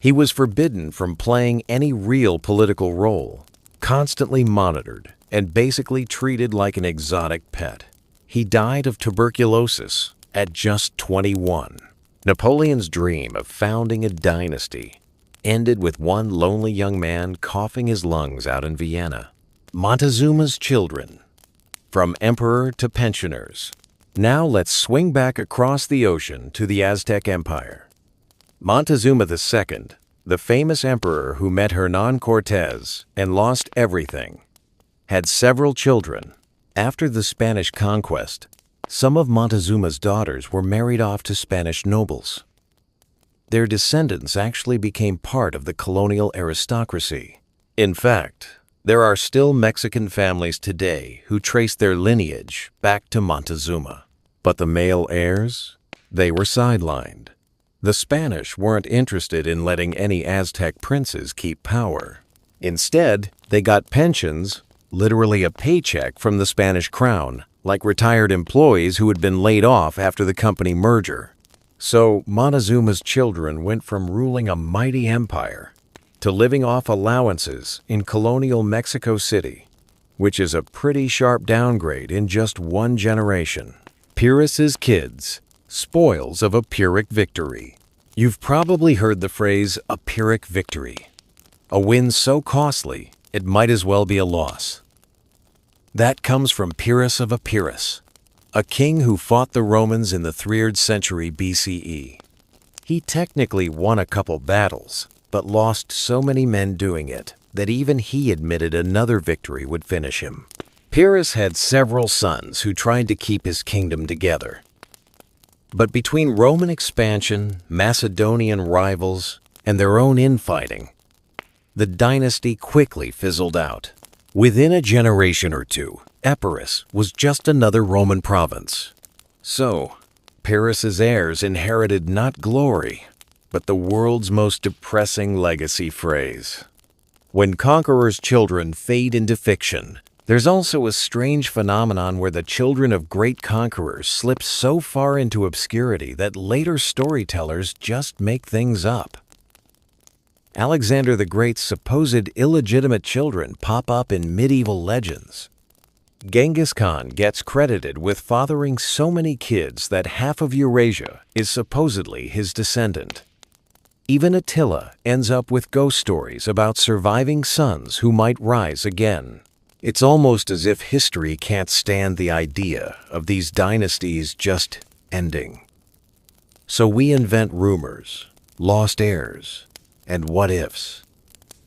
He was forbidden from playing any real political role, constantly monitored, and basically treated like an exotic pet. He died of tuberculosis at just 21. Napoleon's dream of founding a dynasty ended with one lonely young man coughing his lungs out in Vienna. Montezuma's children, from emperor to pensioners. Now let's swing back across the ocean to the Aztec Empire. Montezuma II, the famous emperor who met Hernán Cortés and lost everything, had several children. After the Spanish conquest, some of Montezuma's daughters were married off to Spanish nobles. Their descendants actually became part of the colonial aristocracy. In fact, there are still Mexican families today who trace their lineage back to Montezuma. But the male heirs? They were sidelined. The Spanish weren't interested in letting any Aztec princes keep power. Instead, they got pensions, literally a paycheck from the Spanish crown, like retired employees who had been laid off after the company merger. So Montezuma's children went from ruling a mighty empire to living off allowances in colonial Mexico City, which is a pretty sharp downgrade in just one generation. Pyrrhus's kids, spoils of a Pyrrhic victory. You've probably heard the phrase, a Pyrrhic victory. A win so costly, it might as well be a loss. That comes from Pyrrhus of Epirus, a king who fought the Romans in the 3rd century BCE. He technically won a couple battles, but lost so many men doing it that even he admitted another victory would finish him. Pyrrhus had several sons who tried to keep his kingdom together. But between Roman expansion, Macedonian rivals, and their own infighting, the dynasty quickly fizzled out. Within a generation or two, Epirus was just another Roman province. So, Pyrrhus's heirs inherited not glory, but the world's most depressing legacy phrase. When conquerors' children fade into fiction, there's also a strange phenomenon where the children of great conquerors slip so far into obscurity that later storytellers just make things up. Alexander the Great's supposed illegitimate children pop up in medieval legends. Genghis Khan gets credited with fathering so many kids that half of Eurasia is supposedly his descendant. Even Attila ends up with ghost stories about surviving sons who might rise again. It's almost as if history can't stand the idea of these dynasties just ending. So we invent rumors, lost heirs, and what-ifs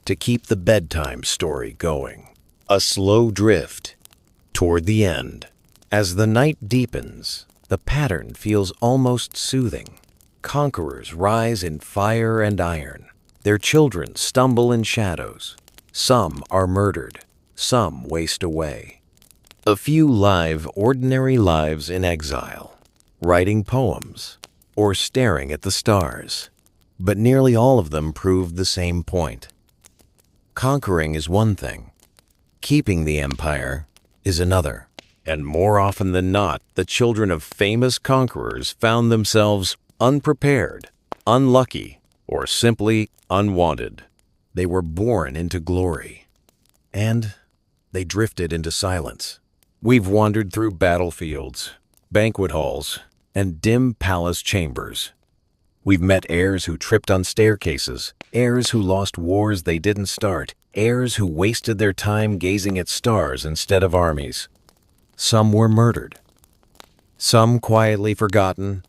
to keep the bedtime story going. A slow drift toward the end. As the night deepens, the pattern feels almost soothing. Conquerors rise in fire and iron. Their children stumble in shadows. Some are murdered. Some waste away. A few live ordinary lives in exile, writing poems, or staring at the stars. But nearly all of them prove the same point. Conquering is one thing. Keeping the empire is another. And more often than not, the children of famous conquerors found themselves unprepared, unlucky, or simply unwanted. They were born into glory. And they drifted into silence. We've wandered through battlefields, banquet halls, and dim palace chambers. We've met heirs who tripped on staircases, heirs who lost wars they didn't start, heirs who wasted their time gazing at stars instead of armies. Some were murdered, some quietly forgotten,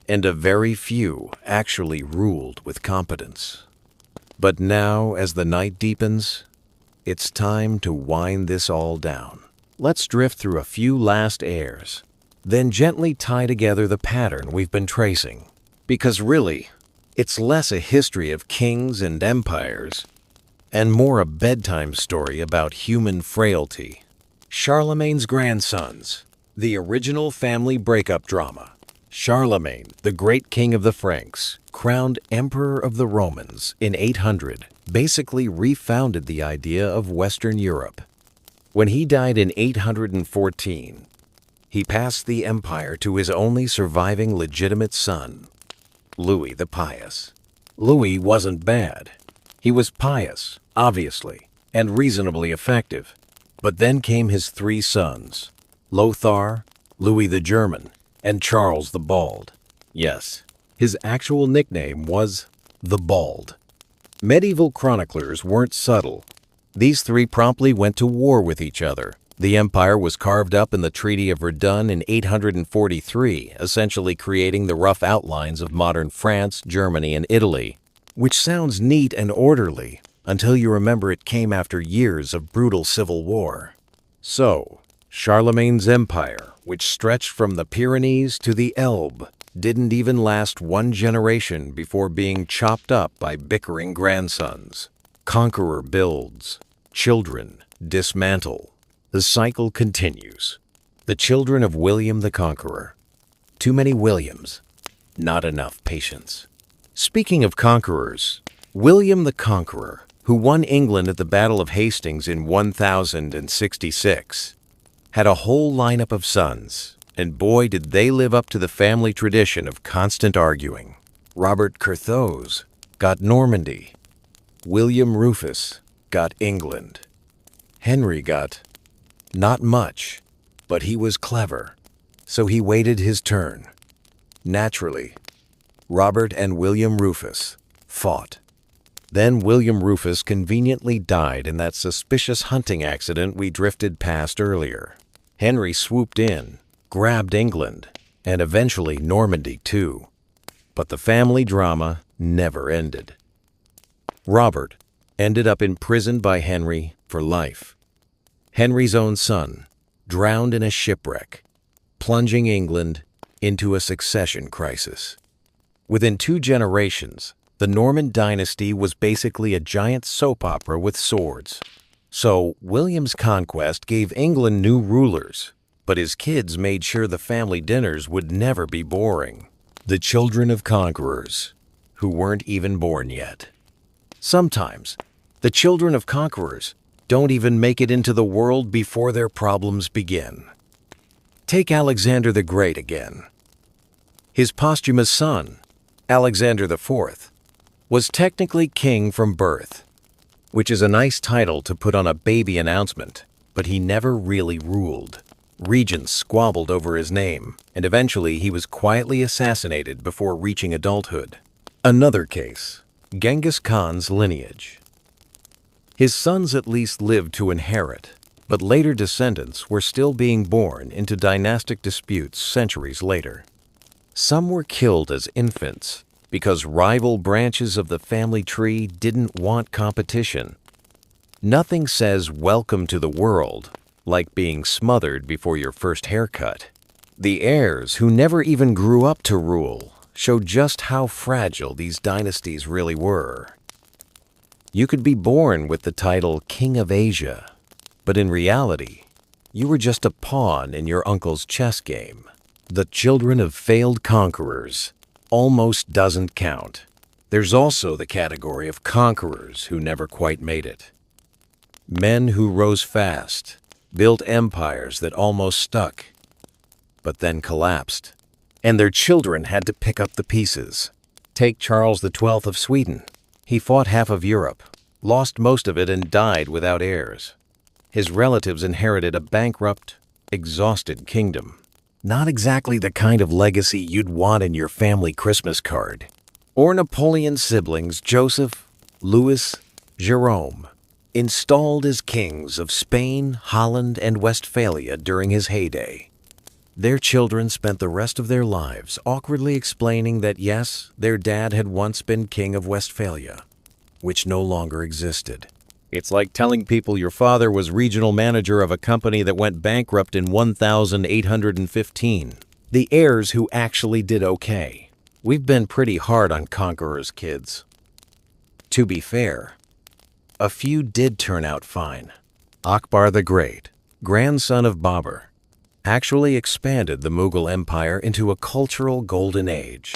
and a very few actually ruled with competence. But now, as the night deepens, it's time to wind this all down. Let's drift through a few last heirs, then gently tie together the pattern we've been tracing. Because really, it's less a history of kings and empires, and more a bedtime story about human frailty. Charlemagne's grandsons, the original family breakup drama. Charlemagne, the great king of the Franks, crowned Emperor of the Romans in 800, basically refounded the idea of Western Europe. When he died in 814, he passed the empire to his only surviving legitimate son, Louis the Pious. Louis wasn't bad. He was pious, obviously, and reasonably effective. But then came his three sons, Lothar, Louis the German, and Charles the Bald. Yes, his actual nickname was the Bald. Medieval chroniclers weren't subtle. These three promptly went to war with each other. The empire was carved up in the Treaty of Verdun in 843, essentially creating the rough outlines of modern France, Germany, and Italy, which sounds neat and orderly until you remember it came after years of brutal civil war. So, Charlemagne's empire, which stretched from the Pyrenees to the Elbe, didn't even last one generation before being chopped up by bickering grandsons. Conqueror builds, children dismantle. The cycle continues. The children of William the Conqueror. Too many Williams, not enough patience. Speaking of conquerors, William the Conqueror, who won England at the Battle of Hastings in 1066, had a whole lineup of sons, and boy did they live up to the family tradition of constant arguing. Robert Curthose got Normandy. William Rufus got England. Henry got not much, but he was clever, so he waited his turn. Naturally, Robert and William Rufus fought. Then William Rufus conveniently died in that suspicious hunting accident we drifted past earlier. Henry swooped in, grabbed England, and eventually Normandy too. But the family drama never ended. Robert, ended up imprisoned by Henry for life. Henry's own son drowned in a shipwreck, plunging England into a succession crisis. Within 2 generations, the Norman dynasty was basically a giant soap opera with swords. So, William's conquest gave England new rulers, but his kids made sure the family dinners would never be boring. The children of conquerors, who weren't even born yet. Sometimes, the children of conquerors don't even make it into the world before their problems begin. Take Alexander the Great again. His posthumous son, Alexander IV, was technically king from birth, which is a nice title to put on a baby announcement, but he never really ruled. Regents squabbled over his name, and eventually he was quietly assassinated before reaching adulthood. Another case, Genghis Khan's lineage. His sons at least lived to inherit, but later descendants were still being born into dynastic disputes centuries later. Some were killed as infants because rival branches of the family tree didn't want competition. Nothing says welcome to the world like being smothered before your first haircut. The heirs, who never even grew up to rule, showed just how fragile these dynasties really were. You could be born with the title King of Asia, but in reality, you were just a pawn in your uncle's chess game. The children of failed conquerors almost doesn't count. There's also the category of conquerors who never quite made it. Men who rose fast, built empires that almost stuck, but then collapsed, and their children had to pick up the pieces. Take Charles XII of Sweden. He fought half of Europe, lost most of it, and died without heirs. His relatives inherited a bankrupt, exhausted kingdom. Not exactly the kind of legacy you'd want in your family Christmas card. Or Napoleon's siblings Joseph, Louis, Jerome, installed as kings of Spain, Holland, and Westphalia during his heyday. Their children spent the rest of their lives awkwardly explaining that yes, their dad had once been king of Westphalia, which no longer existed. It's like telling people your father was regional manager of a company that went bankrupt in 1815. The heirs who actually did okay. We've been pretty hard on conquerors' kids. To be fair, a few did turn out fine. Akbar the Great, grandson of Babur, actually expanded the Mughal Empire into a cultural golden age.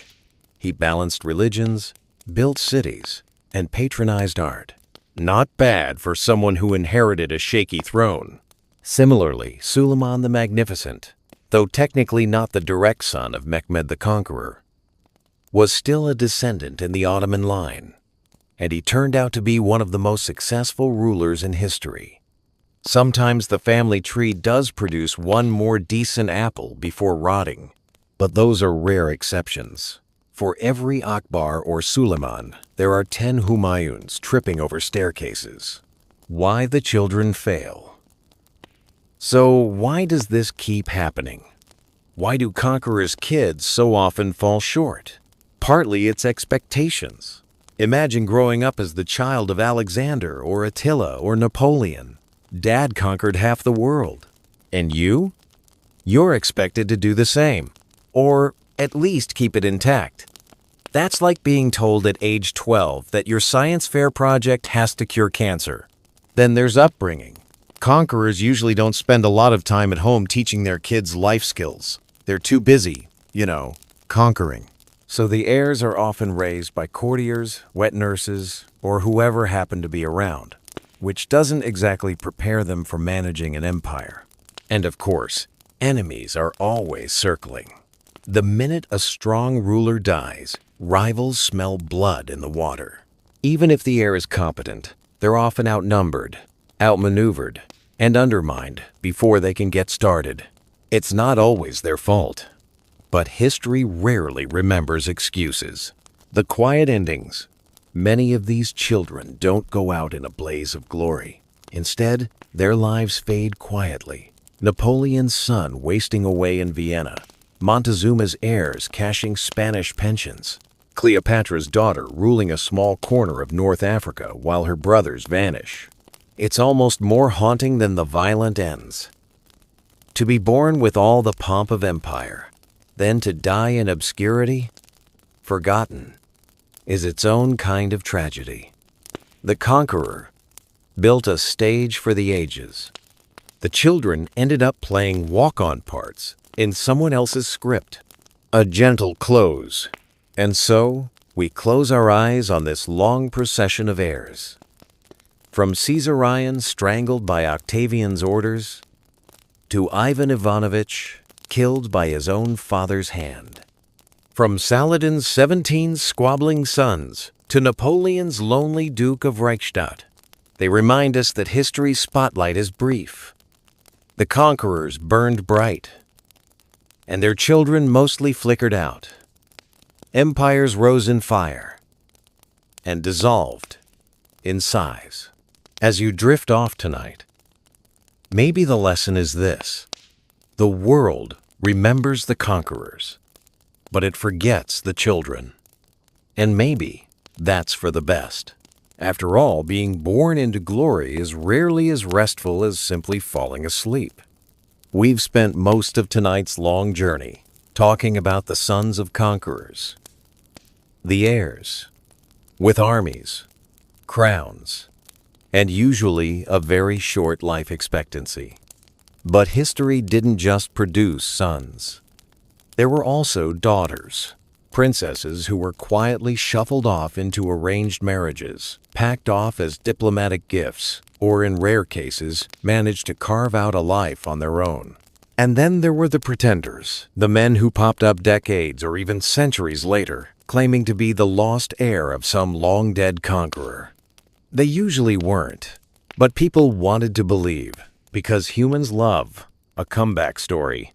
He balanced religions, built cities, and patronized art. Not bad for someone who inherited a shaky throne. Similarly, Suleiman the Magnificent, though technically not the direct son of Mehmed the Conqueror, was still a descendant in the Ottoman line, and he turned out to be one of the most successful rulers in history. Sometimes the family tree does produce one more decent apple before rotting, but those are rare exceptions. For every Akbar or Suleiman, there are 10 Humayuns tripping over staircases. Why the children fail. So why does this keep happening? Why do conquerors' kids so often fall short? Partly it's expectations. Imagine growing up as the child of Alexander or Attila or Napoleon. Dad conquered half the world. And you? You're expected to do the same, or at least keep it intact. That's like being told at age 12 that your science fair project has to cure cancer. Then there's upbringing. Conquerors usually don't spend a lot of time at home teaching their kids life skills. They're too busy, conquering. So the heirs are often raised by courtiers, wet nurses, or whoever happened to be around, which doesn't exactly prepare them for managing an empire. And of course, enemies are always circling. The minute a strong ruler dies, rivals smell blood in the water. Even if the heir is competent, they're often outnumbered, outmaneuvered, and undermined before they can get started. It's not always their fault. But history rarely remembers excuses. The quiet endings. Many of these children don't go out in a blaze of glory. Instead, their lives fade quietly. Napoleon's son wasting away in Vienna. Montezuma's heirs cashing Spanish pensions. Cleopatra's daughter ruling a small corner of North Africa while her brothers vanish. It's almost more haunting than the violent ends. To be born with all the pomp of empire, then to die in obscurity, forgotten, is its own kind of tragedy. The conqueror built a stage for the ages. The children ended up playing walk-on parts in someone else's script. A gentle close. And so, we close our eyes on this long procession of heirs. From Caesarion strangled by Octavian's orders, to Ivan Ivanovich killed by his own father's hand. From Saladin's 17 squabbling sons to Napoleon's lonely Duke of Reichstadt, they remind us that history's spotlight is brief. The conquerors burned bright, and their children mostly flickered out. Empires rose in fire and dissolved in size. As you drift off tonight, maybe the lesson is this: the world remembers the conquerors, but it forgets the children. And maybe that's for the best. After all, being born into glory is rarely as restful as simply falling asleep. We've spent most of tonight's long journey talking about the sons of conquerors, the heirs, with armies, crowns, and usually a very short life expectancy. But history didn't just produce sons. There were also daughters, princesses who were quietly shuffled off into arranged marriages, packed off as diplomatic gifts, or in rare cases, managed to carve out a life on their own. And then there were the pretenders, the men who popped up decades or even centuries later, claiming to be the lost heir of some long-dead conqueror. They usually weren't, but people wanted to believe, because humans love a comeback story,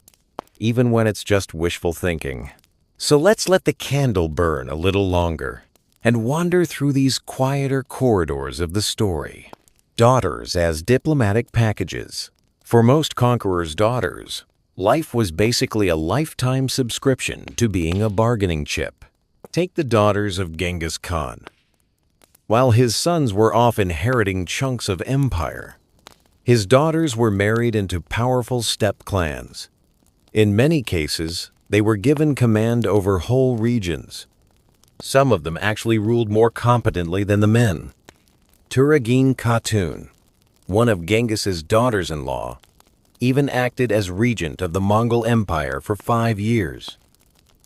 even when it's just wishful thinking. So let's let the candle burn a little longer and wander through these quieter corridors of the story. Daughters as diplomatic packages. For most conquerors' daughters, life was basically a lifetime subscription to being a bargaining chip. Take the daughters of Genghis Khan. While his sons were off inheriting chunks of empire, his daughters were married into powerful steppe clans. In many cases, they were given command over whole regions. Some of them actually ruled more competently than the men. Turagin Khatun, one of Genghis's daughters-in-law, even acted as regent of the Mongol Empire for 5 years,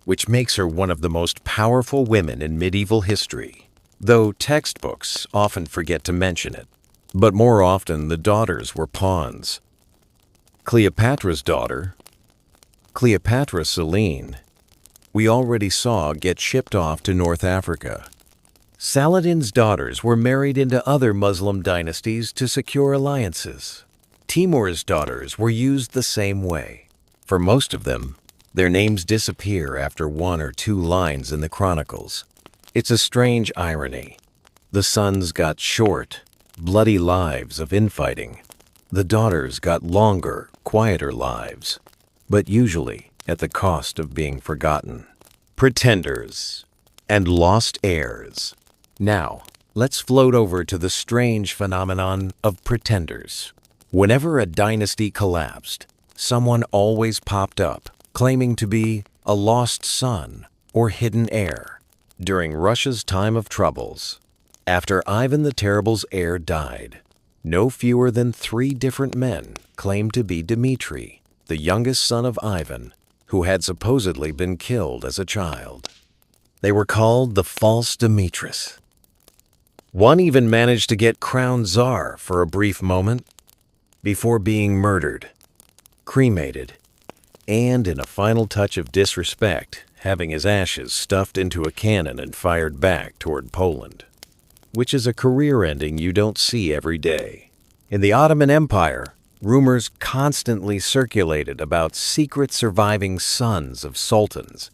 which makes her one of the most powerful women in medieval history, though textbooks often forget to mention it. But more often, the daughters were pawns. Cleopatra's daughter, Cleopatra Selene, we already saw get shipped off to North Africa. Saladin's daughters were married into other Muslim dynasties to secure alliances. Timur's daughters were used the same way. For most of them, their names disappear after 1 or 2 lines in the chronicles. It's a strange irony. The sons got short, bloody lives of infighting. The daughters got longer, quieter lives, but usually at the cost of being forgotten. Pretenders and lost heirs. Now, let's float over to the strange phenomenon of pretenders. Whenever a dynasty collapsed, someone always popped up, claiming to be a lost son or hidden heir. During Russia's time of troubles, after Ivan the Terrible's heir died, no fewer than 3 different men claimed to be Dmitri, the youngest son of Ivan, who had supposedly been killed as a child. They were called the false Dimitris. One even managed to get crowned czar for a brief moment before being murdered, cremated, and in a final touch of disrespect, having his ashes stuffed into a cannon and fired back toward Poland, which is a career ending you don't see every day. In the Ottoman Empire, rumors constantly circulated about secret surviving sons of sultans.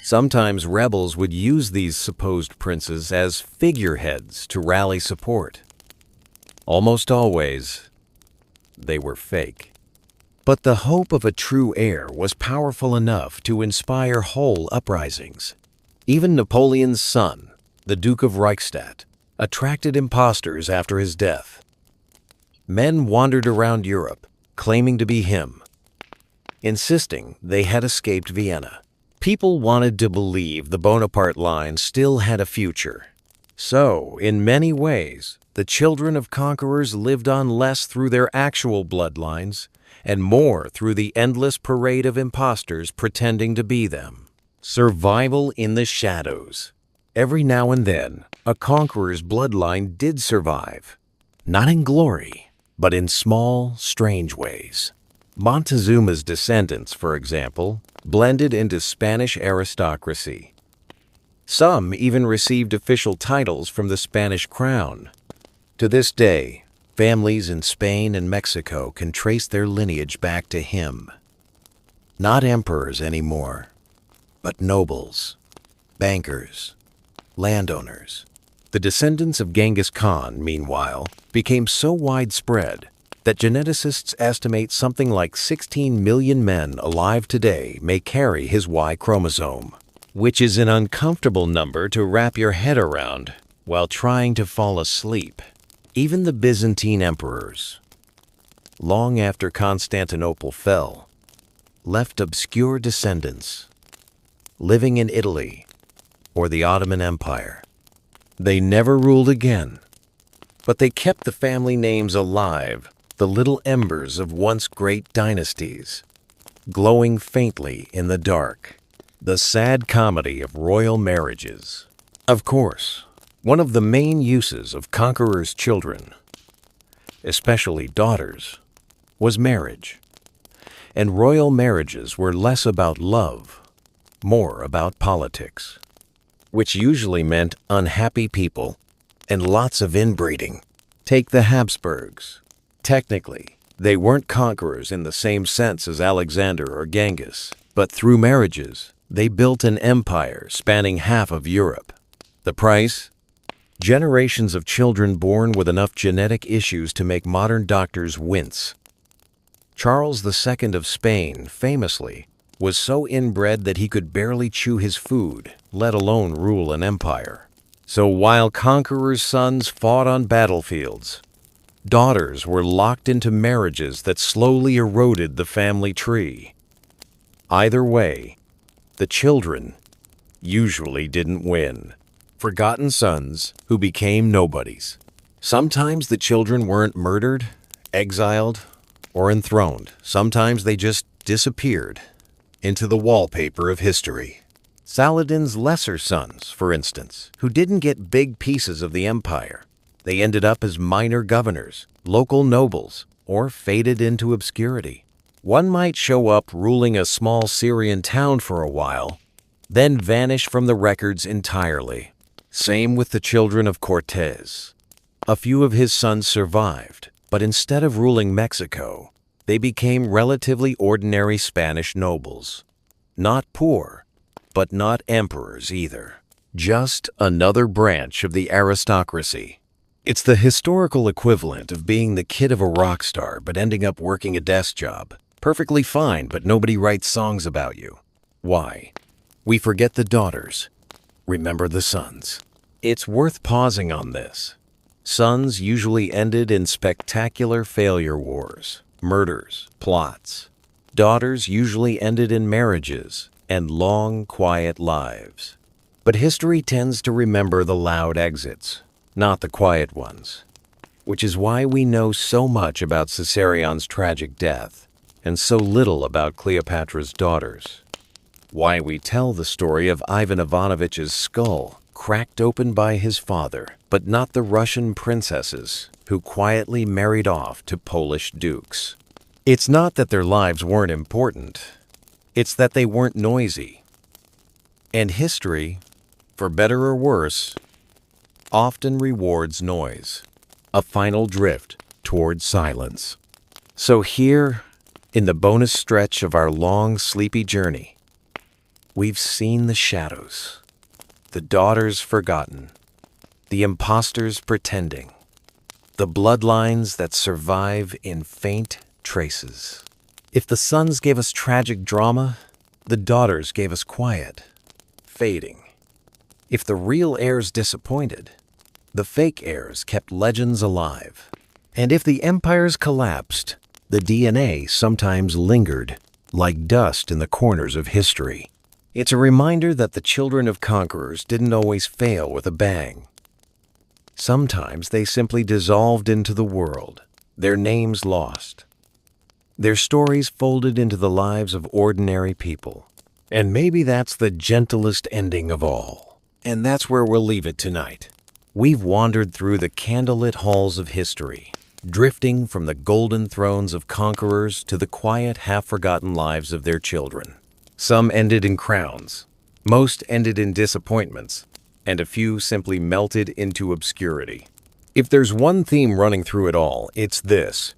Sometimes rebels would use these supposed princes as figureheads to rally support. Almost always, they were fake. But the hope of a true heir was powerful enough to inspire whole uprisings. Even Napoleon's son, the Duke of Reichstadt, attracted impostors after his death. Men wandered around Europe, claiming to be him, insisting they had escaped Vienna. People wanted to believe the Bonaparte line still had a future. So, in many ways, the children of conquerors lived on less through their actual bloodlines and more through the endless parade of impostors pretending to be them. Survival in the shadows. Every now and then, a conqueror's bloodline did survive. Not in glory, but in small, strange ways. Montezuma's descendants, for example, blended into Spanish aristocracy. Some even received official titles from the Spanish crown. To this day, families in Spain and Mexico can trace their lineage back to him. Not emperors anymore, but nobles, bankers, landowners. The descendants of Genghis Khan, meanwhile, became so widespread that geneticists estimate something like 16 million men alive today may carry his Y chromosome, which is an uncomfortable number to wrap your head around while trying to fall asleep. Even the Byzantine emperors, long after Constantinople fell, left obscure descendants, living in Italy or the Ottoman Empire. They never ruled again, but they kept the family names alive, the little embers of once great dynasties, glowing faintly in the dark. The sad comedy of royal marriages. Of course, one of the main uses of conquerors' children, especially daughters, was marriage. And royal marriages were less about love, more about politics, which usually meant unhappy people and lots of inbreeding. Take the Habsburgs. Technically, they weren't conquerors in the same sense as Alexander or Genghis, but through marriages, they built an empire spanning half of Europe. The price? Generations of children born with enough genetic issues to make modern doctors wince. Charles II of Spain, famously, was so inbred that he could barely chew his food, let alone rule an empire. So while conquerors' sons fought on battlefields, daughters were locked into marriages that slowly eroded the family tree. Either way, the children usually didn't win. Forgotten sons who became nobodies. Sometimes the children weren't murdered, exiled, or enthroned. Sometimes they just disappeared into the wallpaper of history. Saladin's lesser sons, for instance, who didn't get big pieces of the empire. They ended up as minor governors, local nobles, or faded into obscurity. One might show up ruling a small Syrian town for a while, then vanish from the records entirely. Same with the children of Cortés. A few of his sons survived, but instead of ruling Mexico, they became relatively ordinary Spanish nobles. Not poor, but not emperors either. Just another branch of the aristocracy. It's the historical equivalent of being the kid of a rock star but ending up working a desk job. Perfectly fine, but nobody writes songs about you. Why? We forget the daughters. Remember the sons. It's worth pausing on this. Sons usually ended in spectacular failure wars, murders, plots. Daughters usually ended in marriages and long, quiet lives. But history tends to remember the loud exits, not the quiet ones, which is why we know so much about Caesarion's tragic death and so little about Cleopatra's daughters. Why we tell the story of Ivan Ivanovitch's skull cracked open by his father, but not the Russian princesses who quietly married off to Polish dukes. It's not that their lives weren't important, it's that they weren't noisy. And history, for better or worse, often rewards noise, a final drift toward silence. So here, in the bonus stretch of our long, sleepy journey, we've seen the shadows, the daughters forgotten, the imposters pretending, the bloodlines that survive in faint traces. If the sons gave us tragic drama, the daughters gave us quiet, fading, If the real heirs disappointed, the fake heirs kept legends alive. And if the empires collapsed, the DNA sometimes lingered like dust in the corners of history. It's a reminder that the children of conquerors didn't always fail with a bang. Sometimes they simply dissolved into the world, their names lost, their stories folded into the lives of ordinary people. And maybe that's the gentlest ending of all. And that's where we'll leave it tonight. We've wandered through the candlelit halls of history, drifting from the golden thrones of conquerors to the quiet, half-forgotten lives of their children. Some ended in crowns, most ended in disappointments, and a few simply melted into obscurity. If there's one theme running through it all, it's this.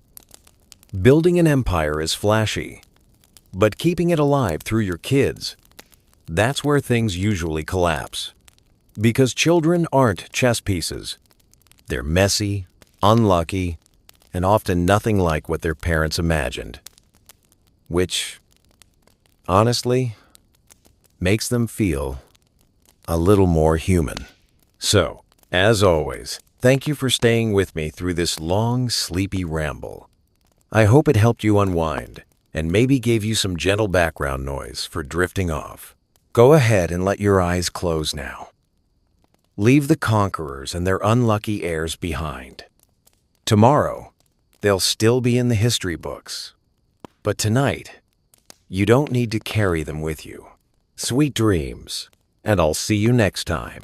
Building an empire is flashy, but keeping it alive through your kids, that's where things usually collapse. Because children aren't chess pieces. They're messy, unlucky, and often nothing like what their parents imagined. Which, honestly, makes them feel a little more human. So, as always, thank you for staying with me through this long, sleepy ramble. I hope it helped you unwind and maybe gave you some gentle background noise for drifting off. Go ahead and let your eyes close now. Leave the conquerors and their unlucky heirs behind. Tomorrow, they'll still be in the history books. But tonight, you don't need to carry them with you. Sweet dreams, and I'll see you next time.